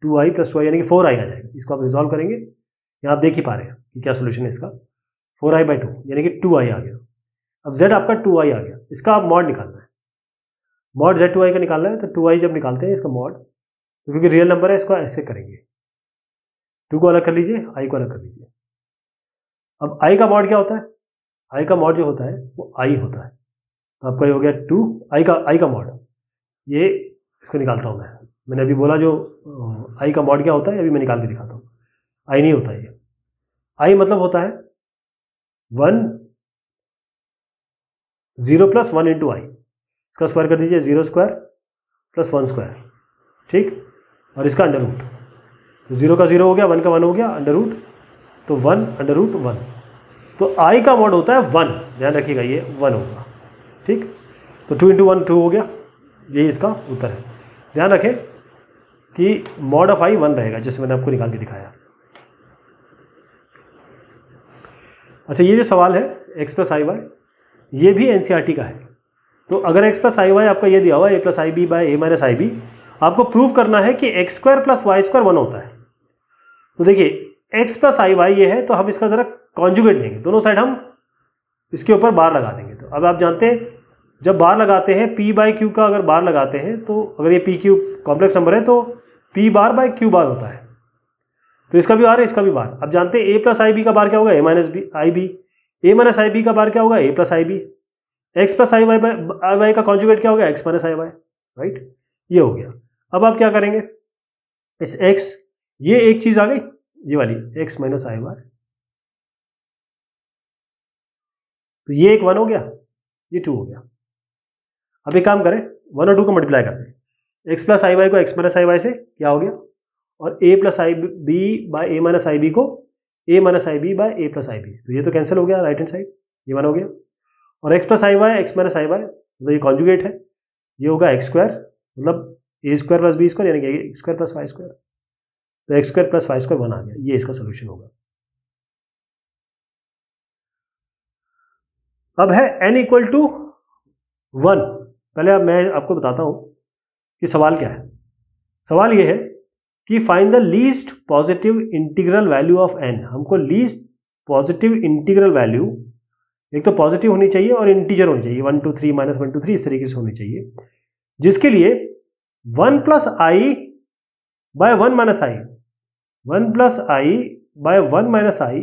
2i + 2i यानी कि 4i आ जाएगा। इसको आप रिजॉल्व करेंगे, यहाँ आप देख ही पा रहे हैं कि क्या सोल्यूशन है इसका, 4i/2 यानी कि 2i आ गया। अब z आपका 2i आ गया, इसका आप मॉड निकालना है, मॉड z2i का निकालना है, तो 2i जब निकालते हैं इसका मॉड, तो क्योंकि रियल नंबर है इसको ऐसे करेंगे, 2 को अलग कर लीजिए, i को अलग कर लीजिए। अब i का मॉड क्या होता है, i का मॉड जो होता है वो i होता है, तो आपका ये हो गया 2 i का मॉड, ये इसको निकालता हूँ मैंने अभी बोला जो i का मॉड क्या होता है, अभी मैं निकाल के दिखाता हूँ। i नहीं होता ये, i मतलब होता है 1 0 + 1 × i, इसका स्क्वायर कर दीजिए, 0² + 1², ठीक, और इसका अंडर रूट, तो 0 का 0 हो गया, 1 का 1 हो गया, अंडर रूट, तो 1 √1, तो i का मॉड होता है 1, ध्यान रखिएगा ये 1 होगा, ठीक, तो 2 × 1 2 हो गया, यही इसका उत्तर है। ध्यान रखें कि मॉड ऑफ i 1 रहेगा, जैसे मैंने आपको निकाल के दिखाया। अच्छा, ये जो सवाल है x + iy, ये भी एनसीईआरटी का है, तो अगर x + iy आपका ये दिया हुआ है a + ib / a - ib, आपको प्रूव करना है कि x² + y² 1 होता है। तो देखिए x + iy ये है, तो हम इसका ज़रा कॉन्जुगेट लेंगे, दोनों साइड हम इसके ऊपर बार लगा देंगे। तो अब आप जानते हैं जब बार लगाते हैं p/q का अगर बार लगाते हैं, तो अगर ये pq कॉम्प्लेक्स नंबर है तो p/q बार होता है, तो इसका भी बार है, इसका भी बार। अब जानते हैं a + ib का बार क्या होगा, a - ib, a - ib का बार क्या होगा, a + ib, x + iy का कॉन्जुगेट क्या होगा, x - iy, राइट, ये हो गया। अब आप क्या करेंगे, इस x, ये एक चीज आ गई, ये वाली x - iy, तो ये एक 1 हो गया, ये 2 हो गया। अब एक काम करें, 1 और 2 को मल्टीप्लाई करते हैं, x + iy को x - iy से क्या हो गया, और a + ib / a - ib को a - ib / a + ib, तो ये तो कैंसिल हो गया राइट हैंड साइड, ये 1 हो गया, और x + iy x - iy, तो ये कॉन्जुगेट है, ये होगा x², मतलब a² + b² यानी कि x² + y², तो x² + y² 1 आ गया, ये इसका सोल्यूशन होगा। अब है n = 1, पहले अब मैं आपको बताता हूं कि सवाल क्या है। सवाल ये है कि find the least positive integral value of n, हमको लीस्ट पॉजिटिव इंटीग्रल वैल्यू, एक तो पॉजिटिव होनी चाहिए और इंटीजर होनी चाहिए, 1 2 3 -1 2 3 इस तरीके से होनी चाहिए, जिसके लिए 1 + i / 1 - i, 1 + i / 1 - i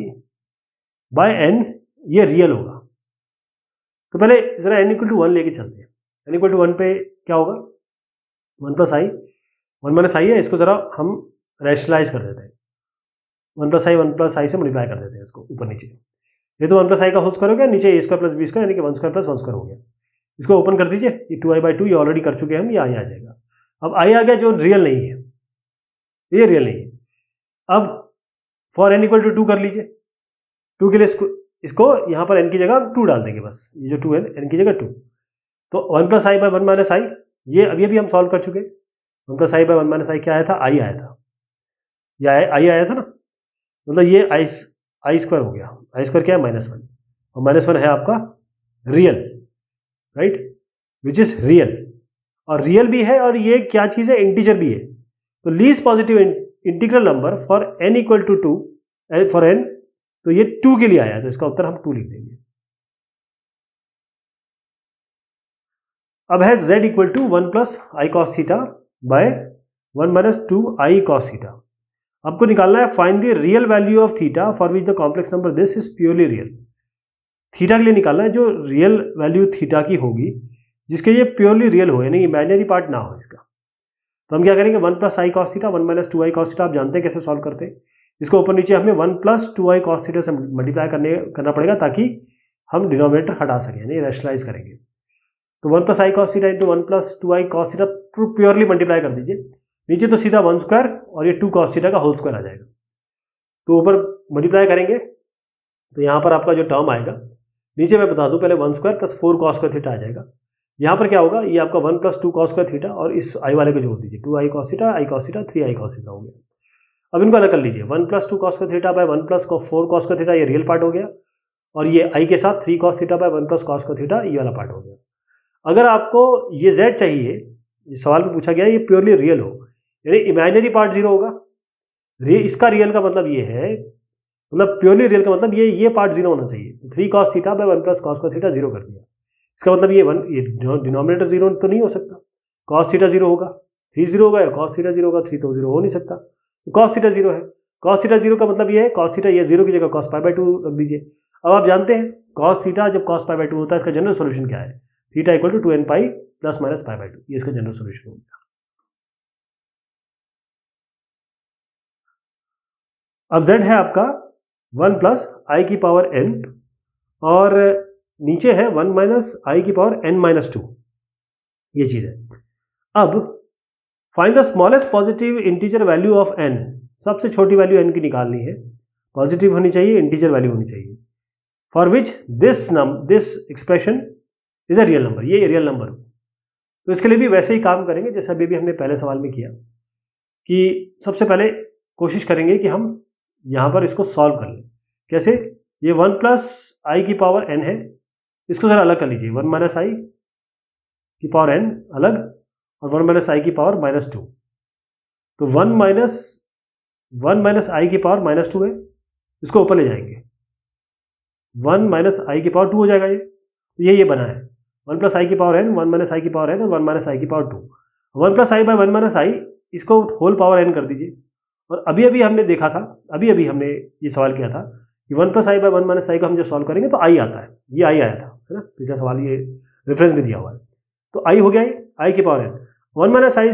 / n ये रियल होगा। तो पहले जरा n = 1 लेके चलते हैं, n = 1 पे क्या होगा, 1 + i 1 - i है, इसको जरा हम रैशनलाइज कर देते हैं, 1 + i 1 + i से मल्टीप्लाई कर देते हैं इसको ऊपर नीचे, ये तो 1 + i का होल स्क्वायर हो गया, नीचे a² + b² यानी कि 1² + 1² हो गया। इसको ओपन कर दीजिए, ये 2i/2 ये ऑलरेडी कर चुके हैं हम, ये i आ जाएगा। अब i आ गया जो रियल नहीं है, ये रियल नहीं है। अब फॉर n = 2 कर लीजिए, 2 के लिए इसको यहाँ पर n की जगह 2 डाल देंगे, बस ये जो 2 है n की जगह 2, तो 1 + i / 1 - i, ये अभी अभी हम सॉल्व कर चुके हैं। 1 + i / 1 - i क्या आया था, i आया था, ये i आया था ना, मतलब ये i² हो गया, i² क्या है, -1, और -1 है आपका real, right, which is real, और रियल भी है, और ये क्या चीज है, इंटीजर भी है। तो least positive integral number for n = 2, for n, तो ये 2 के लिए आया, तो इसका उत्तर हम 2 लिख देंगे। अब है z = 1 + i cos θ / 1 - 2i cos θ। आपको निकालना है find the real value of theta for which the complex number this is purely real. Theta के लिए निकालना है जो रियल वैल्यू थीटा की होगी, जिसके ये प्योरली रियल हो, यानी इमेजिनरी पार्ट ना हो इसका। तो हम क्या करेंगे, 1 + i cos θ 1 - 2i cos θ, आप जानते हैं कैसे सॉल्व करते हैं, इसको ऊपर नीचे हमें 1 + 2i cos θ से मल्टीप्लाई करना पड़ेगा, ताकि हम डिनोमिनेटर हटा सकें, यानी रैशनलाइज करेंगे। तो 1 + i cos θ × 1 + 2i cos θ purely multiply कर दीजिए, नीचे तो सीधा 1² और ये 2 cos θ का होल स्क्वायर आ जाएगा, तो ऊपर मल्टीप्लाई करेंगे, तो यहाँ पर आपका जो टर्म आएगा नीचे मैं बता दूं पहले 1 square plus 4 cos square theta आ जाएगा। यहाँ पर क्या होगा, ये आपका 1 प्लस 2 कॉस स्क्वायर थीटा और इस आई वाले को जोड़ दीजिए, 2i cos theta, i cos theta, 3i cos theta हो गया। अब इनको अलग कर लीजिए, 1 plus 2 cos square theta by 1 plus 4 cos square theta, ये रियल पार्ट हो गया, और ये i के साथ 3 cos theta by 1 plus cos square theta, ये वाला पार्ट हो गया। अगर आपको ये z चाहिए, इस सवाल में पूछा गया ये प्योरली रियल हो, यानी इमेजिनरी पार्ट 0 होगा, इसका रियल का मतलब ये है, मतलब प्योरली रियल का मतलब ये पार्ट 0 होना चाहिए। तो 3 cos theta by 1 plus cos square theta 0 कर दिया, इसका मतलब ये डिनोमिनेटर 0 तो नहीं हो सकता, cos थीटा 0 होगा, 3 0 होगा, या cos थीटा 0 होगा, 3 तो 0 हो नहीं सकता, तो cos थीटा 0 है। cos थीटा 0 का मतलब ये है, cos थीटा ये 0 की जगह cos पाई बाय 2 रख दीजिए। अब आप जानते हैं cos थीटा जब cos पाई बाय 2 होता है, इसका जनरल सोल्यूशन क्या है, theta equal to 2n pi plus minus pi by 2, ये इसका जनरल सोल्यूशन हो गया। अब z है आपका 1 प्लस आई की पावर n, और नीचे है 1 माइनस आई की पावर n माइनस 2, ये चीज़ है। अब find the smallest positive integer value of n, सबसे छोटी वैल्यू n की निकालनी है, पॉजिटिव होनी चाहिए, इंटीजर वैल्यू होनी चाहिए, for which this expression is a real number, ये रियल नंबर हो। तो इसके लिए भी वैसे ही काम करेंगे जैसा अभी हमने पहले सवाल में किया, कि सबसे पहले कोशिश करेंगे कि हम यहाँ पर इसको सॉल्व कर लें। कैसे, ये 1 प्लस आई की पावर n है, इसको ज़रा अलग कर लीजिए, 1 माइनस आई की पावर n अलग, और 1 माइनस आई की पावर माइनस 2, तो 1 माइनस आई की पावर माइनस 2 है, इसको ऊपर ले जाएंगे, 1 माइनस आई की पावर 2 हो जाएगा, ये बना है 1 प्लस आई की पावर n, 1 माइनस आई की पावर n और 1 माइनस आई की पावर 2, 1 प्लस आई बाय 1 माइनस आई, इसको होल पावर n कर दीजिए। और अभी हमने देखा था, अभी हमने ये सवाल किया था कि 1 प्लस आई बाय 1 माइनस आई को हम जब सॉल्व करेंगे तो आई आता है, ये आई आया था, है ना, पिछला सवाल ये रेफरेंस भी दिया हुआ है, तो आई हो गया, आई की पावर n, 1 माइनस आई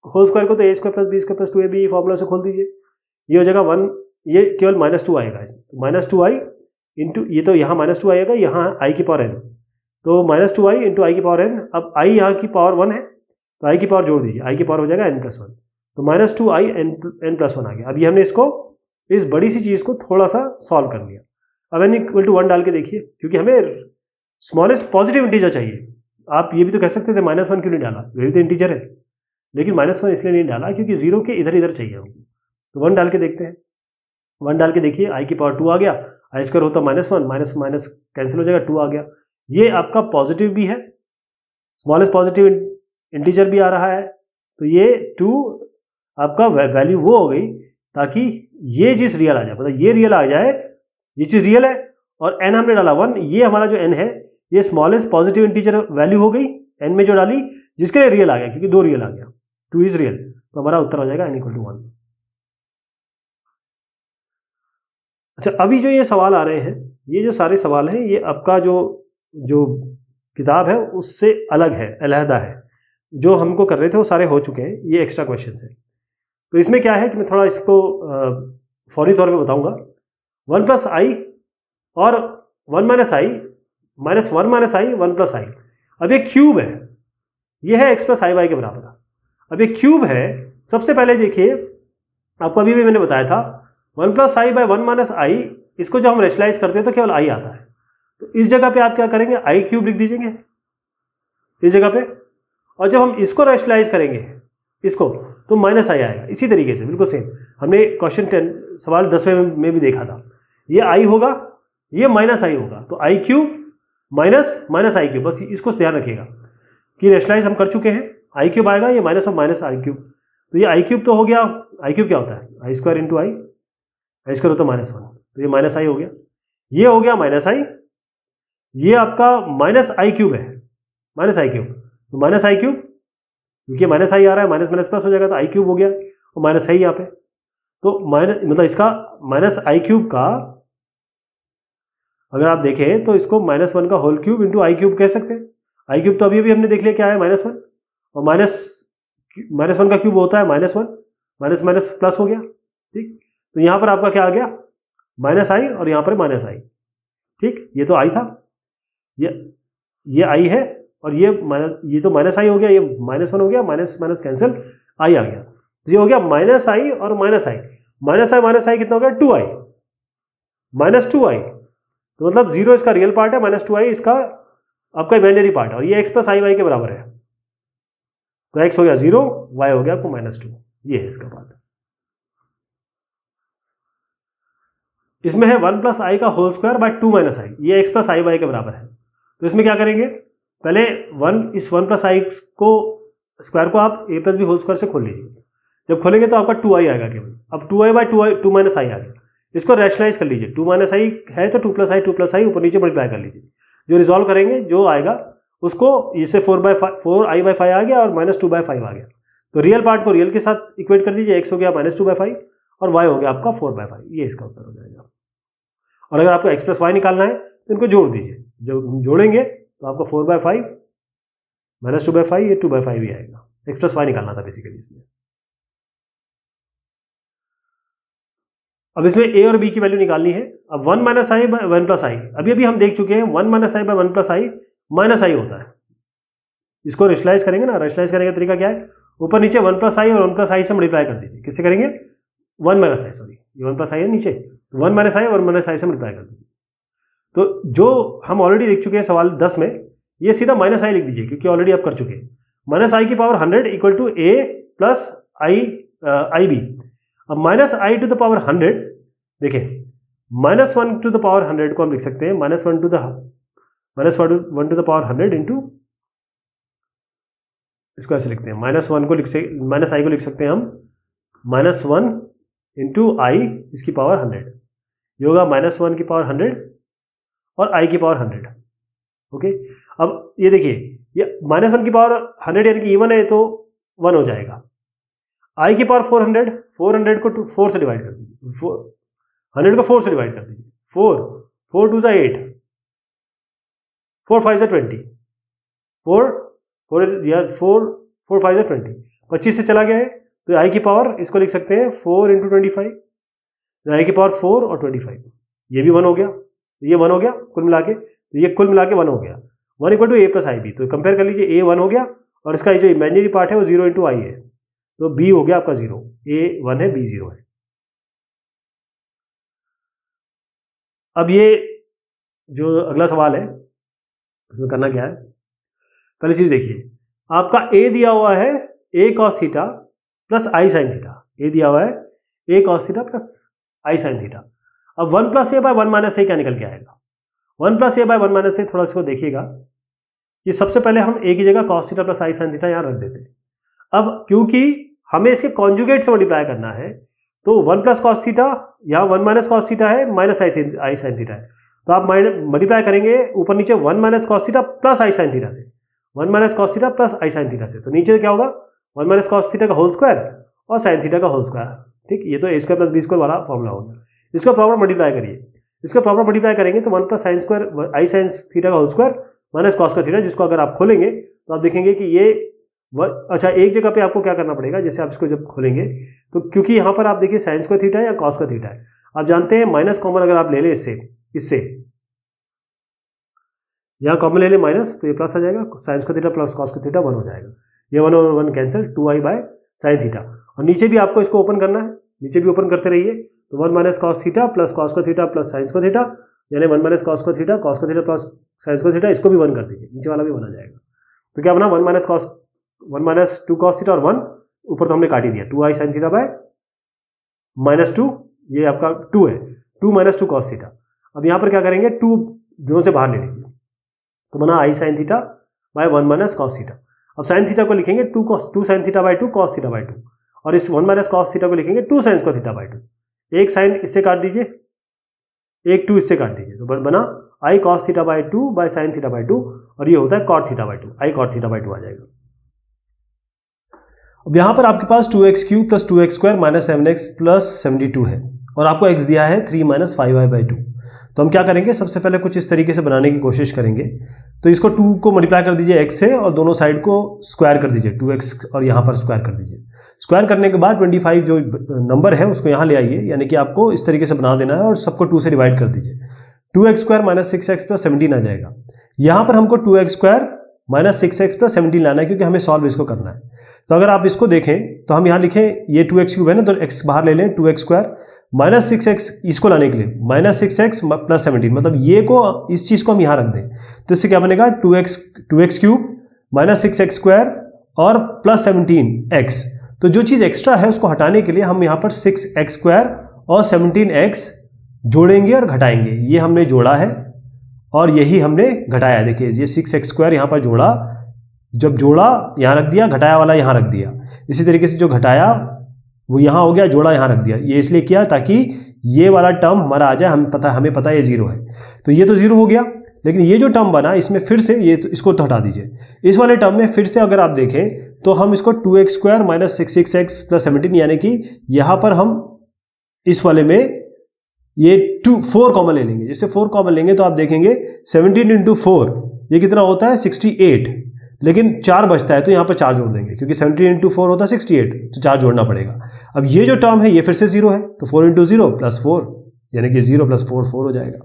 होल स्क्वायर को तो A square plus B square plus 2ab formula से खोल दीजिए, ये हो जाएगा 1, ये केवल -2 आएगा इसमें, -2i इंटू, ये तो यहाँ -2 आएगा, यहाँ आई की पावर n, तो -2i इंटू आई की पावर n, अब आई यहाँ की पावर 1 है तो आई की पावर जोड़ दीजिए, आई की पावर हो जाएगा n+1, तो -2i n+1 आ गया। अब ये हमने इसको, इस बड़ी सी चीज़ को थोड़ा सा सॉल्व कर लिया। अब n इक्वल टू 1 डाल के देखिए, क्योंकि हमें स्मॉलेस्ट पॉजिटिव इंटीजर चाहिए। आप ये भी तो कह सकते थे -1 क्यों नहीं डाला, ये भी तो इंटीजर है, लेकिन -1 इसलिए नहीं डाला क्योंकि 0 के इधर चाहिए हमको, तो 1 डाल के देखते हैं। 1 डाल के देखिए, आई की पावर 2 आ गया, आई स्क्वायर होता -1, माइनस माइनस कैंसिल हो जाएगा, 2 आ गया, ये आपका पॉजिटिव भी है, स्मॉलेस्ट पॉजिटिव इंटीजर भी आ रहा है, तो ये 2 आपका वैल्यू वो हो गई ताकि ये चीज़ रियल आ जाए, मतलब ये रियल आ जाए, ये चीज़ रियल है, और n हमने डाला 1, ये हमारा जो n है ये स्मॉलेस्ट पॉजिटिव इंटीजर वैल्यू हो गई n में जो डाली, जिसके लिए रियल आ गया, क्योंकि 2 रियल आ गया, 2 इज रियल, तो हमारा उत्तर हो जाएगा n इक्वल टू 1। अच्छा, अभी जो ये सवाल आ रहे हैं, ये जो सारे सवाल हैं, ये आपका जो किताब है उससे अलग है, अलहदा है, जो हमको कर रहे थे वो सारे हो चुके हैं, ये एक्स्ट्रा क्वेश्चन है। तो इसमें क्या है कि मैं थोड़ा इसको फौरी तौर पे बताऊंगा। 1 प्लस आई और 1 माइनस आई माइनस 1 माइनस आई 1 प्लस आई, अब ये क्यूब है, ये है x प्लस आई वाई के बराबर। अब ये क्यूब है, सबसे पहले देखिए, आपको अभी भी मैंने बताया था 1 प्लस आई बाय 1 माइनस आई, इसको जब हम रेशनलाइज करते हैं तो केवल आई आता है, तो इस जगह पे आप क्या करेंगे, आई क्यूब लिख दीजिएंगे इस जगह पे, और जब हम इसको रेशनलाइज करेंगे इसको, तो माइनस आई आएगा। इसी तरीके से बिल्कुल सेम हमने क्वेश्चन 10 सवाल 10वें में भी देखा था, ये आई होगा, ये माइनस आई होगा, तो आई क्यूब माइनस माइनस आई क्यूब, बस इसको ध्यान रखिएगा कि रेशनलाइज हम कर चुके हैं, आई क्यूब आएगा, ये माइनस और माइनस आई क्यूब, तो ये आई क्यूब तो हो गया, आई क्यूब क्या होता है, आई स्क्वायर इंटू आई स्क्वायर होता है -1, तो ये माइनस आई हो गया, ये हो गया माइनस आई, ये आपका माइनस आई क्यूब है, माइनस आई क्यूब, तो माइनस आई क्यूब, क्योंकि माइनस आई आ रहा है, माइनस माइनस प्लस हो जाएगा, तो आई क्यूब हो गया, और माइनस आई यहाँ पे, तो माइनस मतलब इसका माइनस आई क्यूब का अगर आप देखें तो इसको -1 का होल क्यूब इंटू आई क्यूब कह सकते हैं। आई क्यूब तो अभी हमने देख लिया क्या है, -1, और -1 का क्यूब होता है -1, माइनस माइनस प्लस हो गया, ठीक, तो यहाँ पर आपका क्या आ गया, माइनस आई, और यहाँ पर माइनस आई, ठीक, ये तो आई था, ये आई है, और ये तो माइनस आई हो गया, ये -1 हो गया, माइनस माइनस कैंसिल, आई आ गया, तो ये हो गया माइनस आई और माइनस आई, माइनस आई कितना हो गया, 2i, -2i, तो मतलब 0 इसका रियल पार्ट है, -2i इसका आपका इमेजिनरी पार्ट है, और ये x प्लस आई वाई के बराबर है। तो x हो गया 0, y हो गया आपको -2। ये है इसका पार्ट। इसमें है 1 प्लस आई का होल स्क्वायर बाय 2 माइनस आई, ये x प्लस आई वाई के बराबर है। तो इसमें क्या करेंगे, पहले 1 प्लस आई को स्क्वायर को आप a plus B whole square से खोल लीजिए। जब खोलेंगे तो आपका 2i आएगा केवल। अब 2i बाई 2 माइनस आई आ गया, इसको रैशनलाइज कर लीजिए। 2 माइनस आई है तो 2 प्लस आई ऊपर नीचे मल्टीप्लाई कर लीजिए। जो रिजॉल्व करेंगे जो आएगा उसको, इसे 4i बाई 5 आ गया और -2/5 आ गया। तो रियल पार्ट को रियल के साथ इक्वेट कर दीजिए, x हो गया -2/5 और y हो गया आपका 4/5। ये इसका उत्तर हो जाएगा। और अगर आपको x प्लस वाई निकालना है तो इनको जोड़ दीजिए। जब जोड़ेंगे तो आपका 4/5 -2/5, ये 2/5 ही आएगा। x प्लस वाई निकालना था बेसिकली इसमें। अब इसमें a और b की वैल्यू निकालनी है। अब 1 minus i by 1 plus i, अभी हम देख चुके हैं 1 minus i by 1 plus i minus i होता है। इसको रेशनलाइज करेंगे ना, रेशनलाइज करने का तरीका क्या है, ऊपर नीचे 1 प्लस आई और 1 प्लस आई से मल्टीप्लाई कर दीजिए। किससे करेंगे, 1 माइनस आई, सॉरी ये 1 प्लस आई है नीचे, 1 माइनस आई और 1 माइनस आई से मल्टीप्लाई कर दीजिए। तो जो हम ऑलरेडी देख चुके हैं सवाल 10 में, ये सीधा माइनस आई लिख दीजिए क्योंकि ऑलरेडी आप कर चुके हैं। माइनस आई की power 100 equal to a plus I B. अब minus i to the power 100, देखिए -1 टू द पावर 100 को हम लिख सकते हैं -1 टू द पावर 100 इंटू, इसको ऐसे लिखते हैं -1 को माइनस आई को लिख सकते हैं हम -1 इंटू आई इसकी पावर 100। ये होगा -1 की पावर 100 और आई की पावर 100। ओके, अब ये देखिए, ये -1 की पावर 100 यानी कि इवन है तो 1 हो जाएगा। आई की पावर 400 को 4 से डिवाइड कर दीजिए, 100 को 4 से डिवाइड कर दीजिए। 4 2 8, 4 5 20, 4 5 20, 25 से चला गया है तो आई की पावर इसको लिख सकते हैं 4 इंटू 25, आई की पावर 4 और 25। ये भी 1 हो गया, ये 1 हो गया कुल मिला के, तो ये कुल मिला के 1 हो गया। 1 equal to A plus I B. तो कंपेयर कर लीजिए, ए 1 हो गया और इसका जो इमेजिनरी पार्ट है वो 0 इंटू आई है, तो बी हो गया आपका 0। ए 1 है, बी 0 है। अब ये जो अगला सवाल है उसमें करना क्या है, पहली चीज देखिए, आपका a दिया हुआ है a cos theta plus I sine theta. a दिया हुआ है a cos theta plus I sine theta. अब 1 प्लस ए बाय 1 माइनस ए क्या निकल के आएगा, 1 प्लस ए बाय 1 माइनस ए, थोड़ा इसको देखिएगा। ये सबसे पहले हम a की जगह cos थीटा प्लस आई साइन थीटा यहाँ रख देते हैं। अब क्योंकि हमें इसके कॉन्जुगेट से मल्टीप्लाई करना है तो 1 प्लस कॉस थीटा, यहाँ 1 माइनस कॉस थीटा है, माइनस आई साइन थीटा है, तो आप मल्टीप्लाई करेंगे ऊपर नीचे 1 माइनस कॉस थीटा प्लस आई साइन थीटा से, 1 माइनस कॉस थीटा प्लस आई साइन थीटा से। तो नीचे क्या होगा, 1 माइनस कॉस थीटा का होल स्क्वायर और साइन थीटा का होल स्क्वायर। ठीक, ये तो A square plus B square वाला फॉर्मूला हो गया। इसको प्रॉपर मल्टीप्लाई करिए, इसको प्रॉपर मल्टीप्लाई करेंगे तो 1 प्लस साइन स्क्वायर आई साइन थीटा का होल स्क्वायर माइनस कॉस का थीटा, जिसको अगर आप खोलेंगे तो आप देखेंगे कि ये अच्छा एक जगह पे आपको क्या करना पड़ेगा, जैसे आप इसको जब खोलेंगे तो क्योंकि यहाँ पर आप देखिए साइंस का थीटा है या कॉस का थीटा है, आप जानते हैं माइनस कॉमन अगर आप ले लें इससे यहाँ कॉमन ले लें माइनस, तो ये प्लस आ जाएगा, साइंस का थीटा प्लस कॉस का थीटा 1 हो जाएगा। ये 1 और 1 cancel, 2i bye sine theta. और नीचे भी आपको इसको ओपन करना है, नीचे भी ओपन करते रहिए, तो 1 minus cos theta plus cos का थीटा प्लस साइंस का थीटा, यानी 1 माइनस कॉस का थीटा प्लस साइंस का थीटा, इसको भी 1 कर दीजिए, नीचे वाला भी 1 आ जाएगा। तो क्या बना, 1 माइनस 2 कॉस थीटा और 1 ऊपर तो हमने काट ही दिया, 2i साइन थीटा बाय -2, ये आपका 2 है, 2 माइनस 2 कॉस थीटा। अब यहाँ पर क्या करेंगे, 2 दोनों से बाहर ले लीजिए, तो बना i sign theta bye 1 minus cos theta. अब साइन थीटा को लिखेंगे 2 sign theta by 2 cos theta by 2, और इस 1 माइनस कॉस थीटा को लिखेंगे 2 साइन स्क्वायर थीटा बाय 2। एक साइन इससे काट दीजिए, एक 2 इससे काट दीजिए, तो बना i cos theta by 2 by sine theta by 2, और ये होता है cot theta by 2, i cot theta by 2 आ जाएगा। अब यहाँ पर आपके पास 2x³ plus 2x² minus 7x plus 72 है, और आपको x दिया है 3 माइनस 5y बाई 2। तो हम क्या करेंगे, सबसे पहले कुछ इस तरीके से बनाने की कोशिश करेंगे। तो इसको 2 को मल्टीप्लाई कर दीजिए x से, और दोनों साइड को स्क्वायर कर दीजिए, 2x और यहाँ पर स्क्वायर कर दीजिए। स्क्वायर करने के बाद 25 जो नंबर है उसको यहाँ ले आइए, यानी कि आपको इस तरीके से बना देना है, और सबको 2 से डिवाइड कर दीजिए। 2x² माइनस 6x प्लस 17 आ जाएगा। यहाँ पर हमको 2x² माइनस 6x प्लस 17 लाना है, क्योंकि हमें सॉल्व इसको करना है। तो अगर आप इसको देखें तो हम यहाँ लिखें, ये 2x³ है ना, तो x बाहर ले लें, 2x² -6x इसको लाने के लिए -6x + 17, मतलब ये को इस चीज़ को हम यहाँ रख दें तो इससे क्या बनेगा 2x क्यूब -6x² और +17x। तो जो चीज़ एक्स्ट्रा है उसको हटाने के लिए हम यहाँ पर 6x² और 17x जोड़ेंगे और घटाएंगे। ये हमने जोड़ा है और यही हमने घटाया। देखिए ये 6x² यहाँ पर जोड़ा, जब जोड़ा यहाँ रख दिया, घटाया वाला यहाँ रख दिया। इसी तरीके से जो घटाया वो यहाँ हो गया, जोड़ा यहाँ रख दिया। ये इसलिए किया ताकि ये वाला टर्म हमारा आ जाए, हमें पता है ये 0 है, तो ये तो 0 हो गया। लेकिन ये जो टर्म बना इसमें फिर से ये इसको तो हटा दीजिए। इस वाले टर्म में फिर से अगर आप देखें तो हम इसको 2x² - 6x + 17 यानी कि यहाँ पर हम इस वाले में ये 4 कॉमन ले लेंगे। जैसे 4 कॉमन लेंगे तो आप देखेंगे 17 × 4 ये कितना होता है 68, लेकिन 4 बचता है तो यहाँ पर 4 जोड़ देंगे क्योंकि 17 × 4 होता है 68, तो 4 जोड़ना पड़ेगा। अब ये जो टर्म है ये फिर से 0 है तो 4 × 0 + 4 यानी कि 0 + 4 4 हो जाएगा।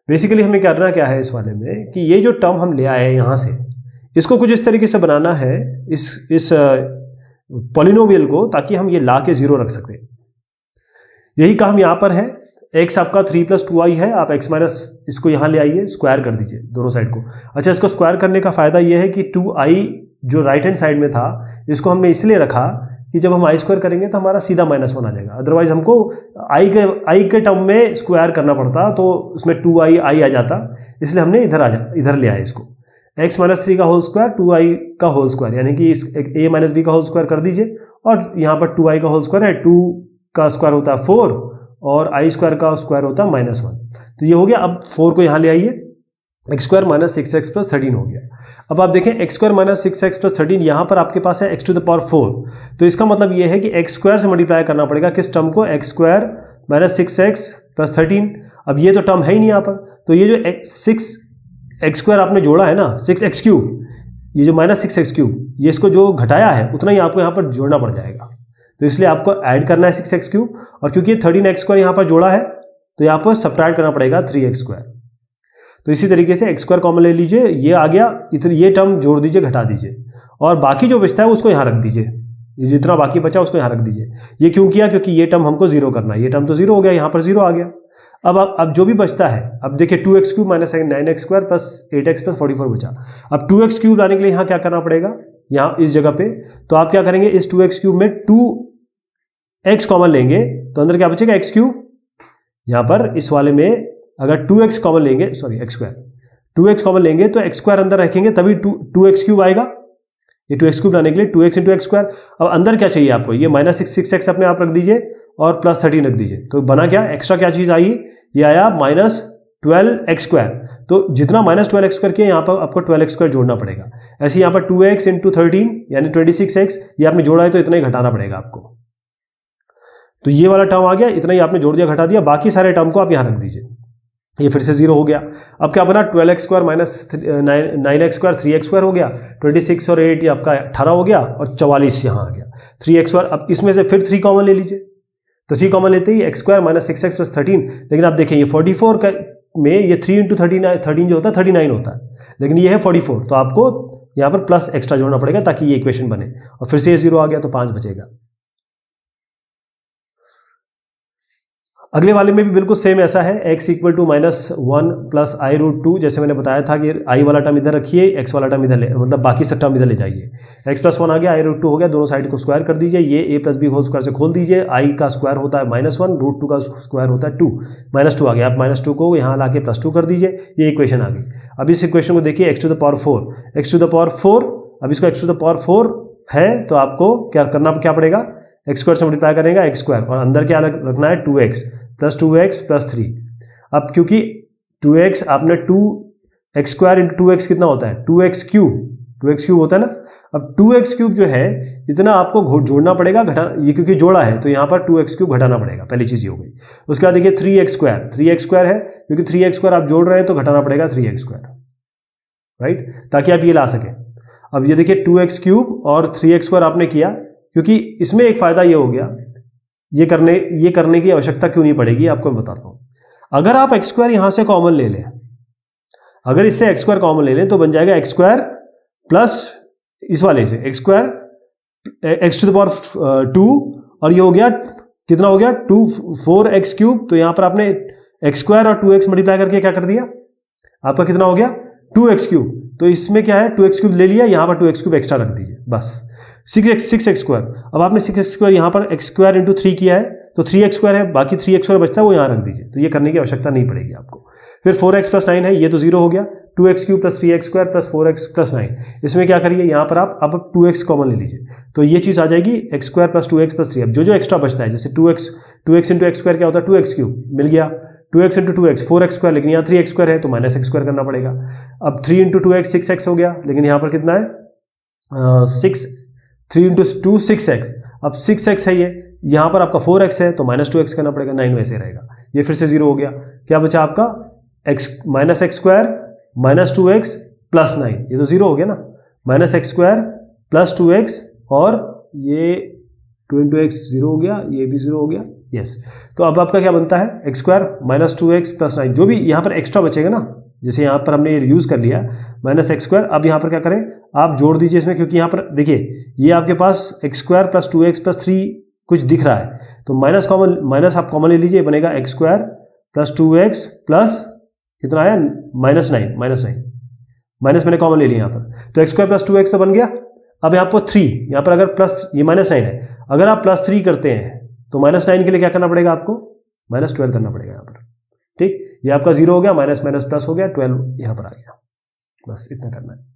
बेसिकली हमें करना क्या है इस वाले में कि ये जो टर्म हम ले आए हैं यहाँ से, इसको कुछ इस तरीके से बनाना है इस पॉलिनोमियल को, ताकि हम ये ला के 0 रख सकें। यही काम यहाँ पर है। x आपका 3 + 2i है, आप x माइनस इसको यहाँ ले आइए, स्क्वायर कर दीजिए दोनों साइड को। अच्छा, इसको स्क्वायर करने का फ़ायदा ये है कि 2i जो राइट हैंड साइड में था इसको हमने इसलिए रखा कि जब हम i² करेंगे तो हमारा सीधा -1 आ जाएगा। अदरवाइज हमको i के टर्म में स्क्वायर करना पड़ता तो उसमें 2i आ जाता, इसलिए हमने इधर ले आया इसको। x - 3 का होल स्क्वायर 2i का होल स्क्वायर यानी कि a - b का होल स्क्वायर कर दीजिए, और यहाँ पर 2i का होल स्क्वायर है, 2 का स्क्वायर होता है 4 और i² का स्क्वायर होता है -1। तो ये हो गया। अब 4 को यहाँ ले आइए, x² - 6x + 13 हो गया। अब आप देखें x² - 6x + 13 यहाँ पर आपके पास है x⁴, तो इसका मतलब ये है कि x² से मल्टीप्लाई करना पड़ेगा किस टर्म को, x² - 6x + 13। अब ये तो टर्म है ही नहीं यहाँ पर, तो ये जो 6x² आपने जोड़ा है ना 6x3, ये जो -6x3 ये इसको जो घटाया है उतना ही आपको यहाँ पर जोड़ना पड़ जाएगा। तो इसलिए आपको ऐड करना है 6x3, और क्योंकि 13x² यहाँ पर जोड़ा है तो यहाँ पर सब्ट्रैक्ट करना पड़ेगा 3x²। तो इसी तरीके से x² कॉमन ले लीजिए, ये आ गया, इधर ये टर्म जोड़ दीजिए, घटा दीजिए, और बाकी जो बचता है उसको यहाँ रख दीजिए। ये जितना बाकी बचा उसको यहाँ रख दीजिए। ये क्यों किया, क्योंकि ये टर्म हमको 0 करना है। ये टर्म तो 0 हो गया, यहाँ पर 0 आ गया। अब जो भी बचता है, अब देखिए 2x³ - 9x² + 8x + 44 बचा। अब 2x³ लाने के लिए यहाँ क्या करना पड़ेगा, यहाँ इस जगह पे, तो आप क्या करेंगे, इस 2x³ में 2x कॉमन लेंगे तो अंदर क्या बचेगा x3। यहाँ पर इस वाले में अगर 2x कॉमन लेंगे, सॉरी x², 2x कॉमन लेंगे तो x² अंदर रखेंगे तभी 2x³ आएगा। ये 2x³ लाने के लिए 2x × x²। अब अंदर क्या चाहिए आपको, ये -6x अपने आप रख दीजिए और +13 रख दीजिए। तो बना क्या, एक्स्ट्रा क्या चीज़ आई, ये आया -12x²। तो जितना -12x² किया यहाँ पर आपको 12x² जोड़ना पड़ेगा। ऐसे यहाँ पर 2x × 13 यानी 26x, ये आपने जोड़ा है तो इतना ही घटाना पड़ेगा आपको। तो ये वाला टर्म आ गया, इतना ही आपने जोड़ दिया, घटा दिया, बाकी सारे टर्म को आप यहाँ रख दीजिए। ये फिर से 0 हो गया। अब क्या बना, 12x² - 9x² 3x² हो गया, 26 और 8 ये आपका 18 हो गया, और 44 यहाँ आ गया 3x²। अब इसमें से फिर 3 कॉमन ले लीजिए, तो 3 कॉमन लेते ही x² - 6x + 13। लेकिन आप देखें ये 44 का में ये 3 × 13 जो होता है 39 होता है, लेकिन ये है 44, तो आपको यहाँ पर प्लस एक्स्ट्रा जोड़ना पड़ेगा ताकि ये इक्वेशन बने, और फिर से ये 0 आ गया तो 5 बचेगा। अगले वाले में भी बिल्कुल सेम ऐसा है, x = -1 + i√2, जैसे मैंने बताया था कि i वाला टर्म इधर रखिए, x वाला टर्म इधर ले, मतलब बाकी सब टर्म इधर ले जाइए। x + 1 आ गया, i√2 हो गया, दोनों साइड को स्क्वायर कर दीजिए। ये a + b होल स्क्वायर से खोल दीजिए, i का स्क्वायर होता है -1, √2 का स्क्वायर होता है 2, -2 आ गया। आप -2 को यहाँ ला के +2 कर दीजिए, ये इक्वेशन आ गई। अब इस इक्वेशन को देखिए, x⁴, अब इसको x⁴ है तो आपको क्या करना पड़ेगा, x² से मल्टीप्लाई करेगा x², और अंदर क्या रखना है 2x + 2x + 3। अब क्योंकि 2x आपने 2x² × 2x कितना होता है 2x³ होता है ना। अब 2x³ जो है इतना आपको जोड़ना पड़ेगा, ये क्योंकि जोड़ा है तो यहाँ पर 2x³ घटाना पड़ेगा, पहली चीज़ ये हो गई। उसके बाद देखिए 3x² है, क्योंकि 3x² आप जोड़ रहे हैं तो घटाना पड़ेगा 3x², राइट, ताकि आप ये ला सकें। अब ये देखिए 2x³ और 3x² आपने किया, क्योंकि इसमें एक फ़ायदा ये हो गया, ये करने की आवश्यकता क्यों नहीं पड़ेगी आपको मैं बताता हूँ। अगर आप x² यहाँ से कॉमन ले लें, अगर इससे x² कॉमन ले लें तो बन जाएगा x² प्लस इस वाले से x² x⁴ और ये हो गया कितना हो गया 4x क्यूब, तो यहां पर आपने एक्स स्क्वायर और 2x मल्टीप्लाई करके क्या कर दिया, आपका कितना हो गया 2x क्यूब। तो इसमें क्या है 2x क्यूब ले लिया, यहां पर 2x क्यूब एक्स्ट्रा रख दीजिए बस 6x स्क्वायर। अब आपने 6x स्क्वायर यहां पर x स्क्वायर इंटू 3 किया है तो 3x स्क्वायर है, बाकी 3x स्क्वायर बचता है वो यहां रख दीजिए, तो ये करने की आवश्यकता नहीं पड़ेगी आपको। फिर 4x प्लस 9 है, ये तो 0 हो गया, 2x cube plus 3x square plus 4x plus 9, इसमें क्या करिए यहाँ पर आप अब 2x कॉमन ले लीजिए, तो ये चीज़ आ जाएगी x square plus 2x plus 3। अब जो एक्स्ट्रा बचता है, जैसे 2x इंटू एक्स स्क्वायर क्या होता है 2x क्यूब मिल गया, 2x into 2x 4x square, लेकिन यहाँ 3x स्क्वायर है तो माइनस x स्क्वायर करना पड़ेगा। अब 3 इंटू 2x 6x हो गया, लेकिन यहाँ पर कितना है 3 इंटू 2 6x, अब 6x है ये, यहाँ पर आपका 4x है तो माइनस 2x करना पड़ेगा, 9 वैसे रहेगा, ये फिर से 0 हो गया। क्या बचा आपका minus x square minus 2x plus 9, ये तो 0 हो गया ना, minus x square plus 2x और ये 2 इंटू एक्स 0 हो गया, ये भी 0 हो गया, यस। तो अब आपका क्या बनता है X square minus 2x plus 9, जो भी यहाँ पर एक्स्ट्रा बचेगा ना, जैसे यहाँ पर हमने यूज़ कर लिया माइनस एक्स स्क्वायर, अब यहाँ पर क्या करें आप जोड़ दीजिए इसमें, क्योंकि यहाँ पर देखिए ये आपके पास x square plus 2x plus 3 कुछ दिख रहा है, तो माइनस आप कॉमन ले लीजिए, बनेगा x square plus 2x plus कितना आया माइनस 9, माइनस मैंने कॉमन ले लिया यहाँ पर, तो एक्स स्क्वायर प्लस 2x तो बन गया। अब यहाँ पर 3, यहाँ पर अगर प्लस ये माइनस 9 है, अगर आप प्लस 3 करते हैं तो माइनस 9 के लिए क्या करना पड़ेगा आपको माइनस 12 करना पड़ेगा यहाँ पर, ठीक, ये आपका 0 हो गया, माइनस माइनस प्लस हो गया, 12 यहाँ पर आ गया, बस इतना करना है।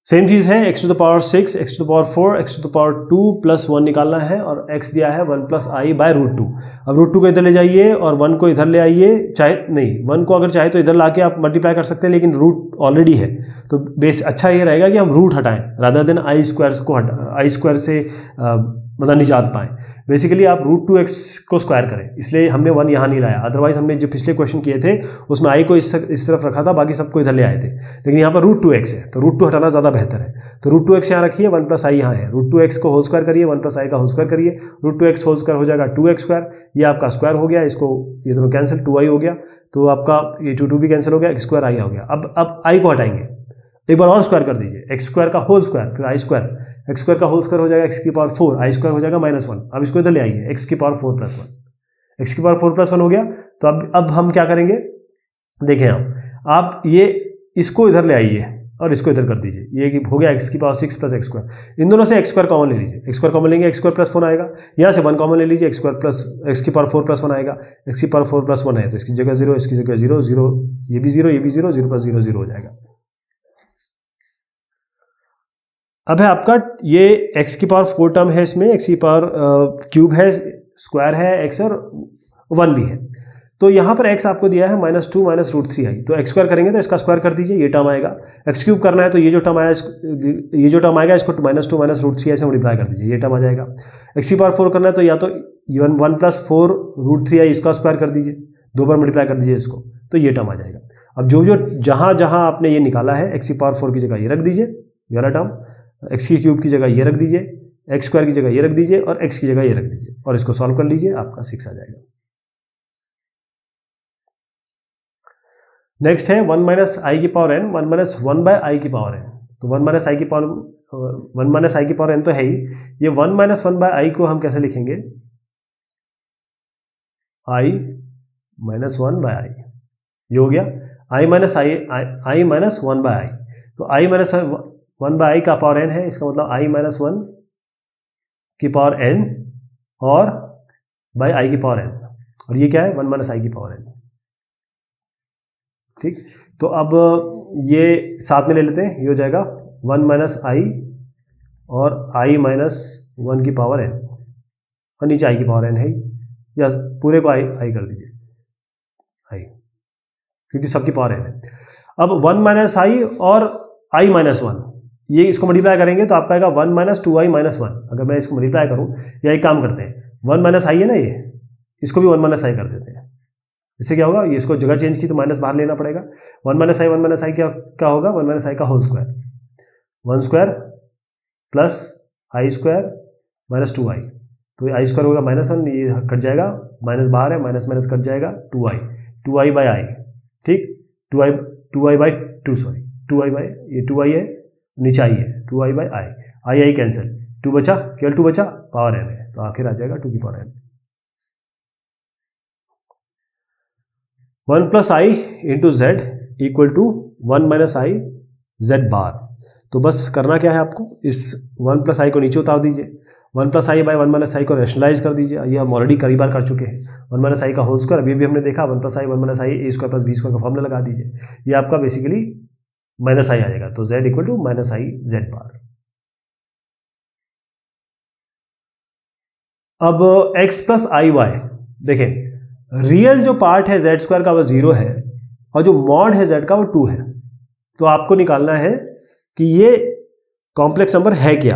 सेम चीज है x to the power 6, x to the power 4, x to the power 2 plus 1 निकालना है, और x दिया है 1 प्लस आई बाय रूट 2। अब रूट 2 को इधर ले जाइए और 1 को इधर ले आइए, चाहे नहीं 1 को अगर चाहे तो इधर लाके आप मल्टीप्लाई कर सकते हैं, लेकिन रूट ऑलरेडी है तो बेस अच्छा ये रहेगा कि हम रूट हटाएं रादर देन आई स्क्वायर से मतलब निजात पाएं। बेसिकली आप रूट 2x को स्क्वायर करें, इसलिए हमने 1 यहाँ नहीं लाया, अदरवाइज हमने जो पिछले क्वेश्चन किए थे उसमें आई को इस तरफ रखा था, बाकी सबको इधर ले आए थे, लेकिन यहाँ पर रूट 2x है तो रूट 2 हटाना ज़्यादा बेहतर है, तो रूट 2x यहाँ रखिए, 1 प्लस आई यहाँ है, रूट 2x को होल स्क्वायर करिए, 1 प्लस आई का होल स्क्वायर करिए, रूट 2x होल स्क्वायर हो जाएगा 2x स्क्वायर, ये आपका स्क्वायर हो गया, इसको ये दोनों कैंसिल, 2i हो गया, तो आपका ये 2 भी कैंसिल हो गया, x स्क्वायर आई हो गया। अब आई को हटाएंगे, एक बार और स्क्वायर कर दीजिए, एक्स स्क्वायर का होल स्क्वायर फिर आई स्क्वायर, एक्स स्क्वायर का होल स्क्वायर हो जाएगा एक्स की पावर 4, आई स्क्वायर हो जाएगा -1। अब इसको इधर ले आइए, एक्स की पावर 4 प्लस 1, एक्स की पावर 4 प्लस 1 हो गया। तो अब हम क्या करेंगे, देखें आप ये इसको इधर ले आइए और इसको इधर कर दीजिए, ये हो गया एक्स की पावर 6 प्लस एक्स स्क्वायर, इन दोनों से एक्स स्क्वायर कॉमन ले लीजिए, एक्स स्क्वायर कॉमन लेंगे एक्स स्क्वायर प्लस 1 आएगा, यहाँ से 1 कॉमन ले लीजिए, एक्स स्क्वायर प्लस एक्स की पावर 4 प्लस 1 आएगा, एक्स की पावर 4 प्लस 1 है तो इसकी जगह 0, इसकी जगह 0, 0 ये भी 0, ये भी 0, 0 प्लस 0 0 हो जाएगा। अब है आपका ये x की पावर 4 टर्म है, इसमें x की पावर क्यूब है, स्क्वायर है x और 1 भी है, तो यहाँ पर x आपको दिया है -2 माइनस रूट 3 आई, तो x स्क्वायर करेंगे तो इसका स्क्वायर कर दीजिए, ये टर्म आएगा, x क्यूब करना है तो ये जो टर्म आएगा इसको -2 माइनस रूट 3 आई से मल्टीप्लाई कर दीजिए, ये टर्म आ जाएगा। x की पावर 4 करना है तो या तो 1 प्लस 4 रूट 3 आई इसका स्क्वायर कर दीजिए, 2 बार मल्टीप्लाई कर दीजिए इसको, तो ये टर्म आ जाएगा। अब जो जहाँ आपने ये निकाला है x की पावर 4 की जगह ये रख दीजिए, ये वाला टर्म, एक्स की क्यूब की जगह ये रख दीजिए, एक्स स्क्वायर की जगह ये रख दीजिए और एक्स की जगह ये रख दीजिए, और इसको सॉल्व कर लीजिए, आपका 6 आ जाएगा। नेक्स्ट है 1 माइनस आई की पावर एन, 1 माइनस 1 बाय आई की पावर एन, तो 1 माइनस आई की पावर एन तो है ही, ये 1 माइनस 1 बाय आई को हम कैसे लिखेंगे, आई माइनस 1 बाय आई, ये हो गया आई माइनस 1 बाय आई, तो आई माइनस 1 बाय आई का पावर एन है, इसका मतलब आई माइनस 1 की पावर एन और बाय आई की पावर एन, और ये क्या है 1 माइनस आई की पावर एन, ठीक। तो अब ये साथ में ले लेते हैं, ये हो जाएगा 1 माइनस आई और आई माइनस 1 की पावर एन, और नीचे आई की पावर एन है, या पूरे को आई कर दीजिए आई, क्योंकि सबकी पावर एन है। अब 1 माइनस आई और आई माइनस 1, ये इसको मल्टीप्लाई करेंगे तो आपका आएगा 1 माइनस 2 आई माइनस 1। अगर मैं इसको मल्टीप्लाई करूं, या एक काम करते हैं 1 माइनस आई है ना, ये इसको भी 1 माइनस आई कर देते हैं, इससे क्या होगा, ये इसको जगह चेंज की तो माइनस बाहर लेना पड़ेगा, 1 माइनस आई क्या होगा 1 माइनस आई का होल स्क्वायर, 1 स्क्वायर प्लस आई स्क्वायर माइनस 2 आई, तो आई स्क्वायर होगा -1, ये कट जाएगा, माइनस बाहर है, माइनस माइनस कट जाएगा, 2 आई बाय आई, ठीक, 2 आई बाय 2 सॉरी 2 आई बाय, ये 2 आई है, नीचे आई है, 2 आई बाय आई, आई कैंसिल, 2 बचा, केवल 2 बचा, पावर n है, तो आखिर आ जाएगा 2 की power n। 1 plus i into z equal to 1 minus i z bar. तो बस करना क्या है आपको, इस 1 प्लस आई को नीचे उतार दीजिए, 1 प्लस आई बाई 1 माइनस आई को रैशनलाइज कर दीजिए। ये हम ऑलरेडी कई बार कर चुके हैं। 1 माइनस आई का होल स्क्वायर अभी भी हमने देखा, 1 प्लस आई 1 माइनस आई ए स्क्वायर प्लस बी स्क्वायर का फॉर्मूला लगा दीजिए। ये आपका बेसिकली माइनस आई आ जाएगा, तो z equal to minus i z bar. अब x प्लस आई वाई, देखें रियल जो पार्ट है जेड स्क्वायर का वो 0 है और जो मॉड है जेड का वो 2 है। तो आपको निकालना है कि ये कॉम्प्लेक्स नंबर है क्या,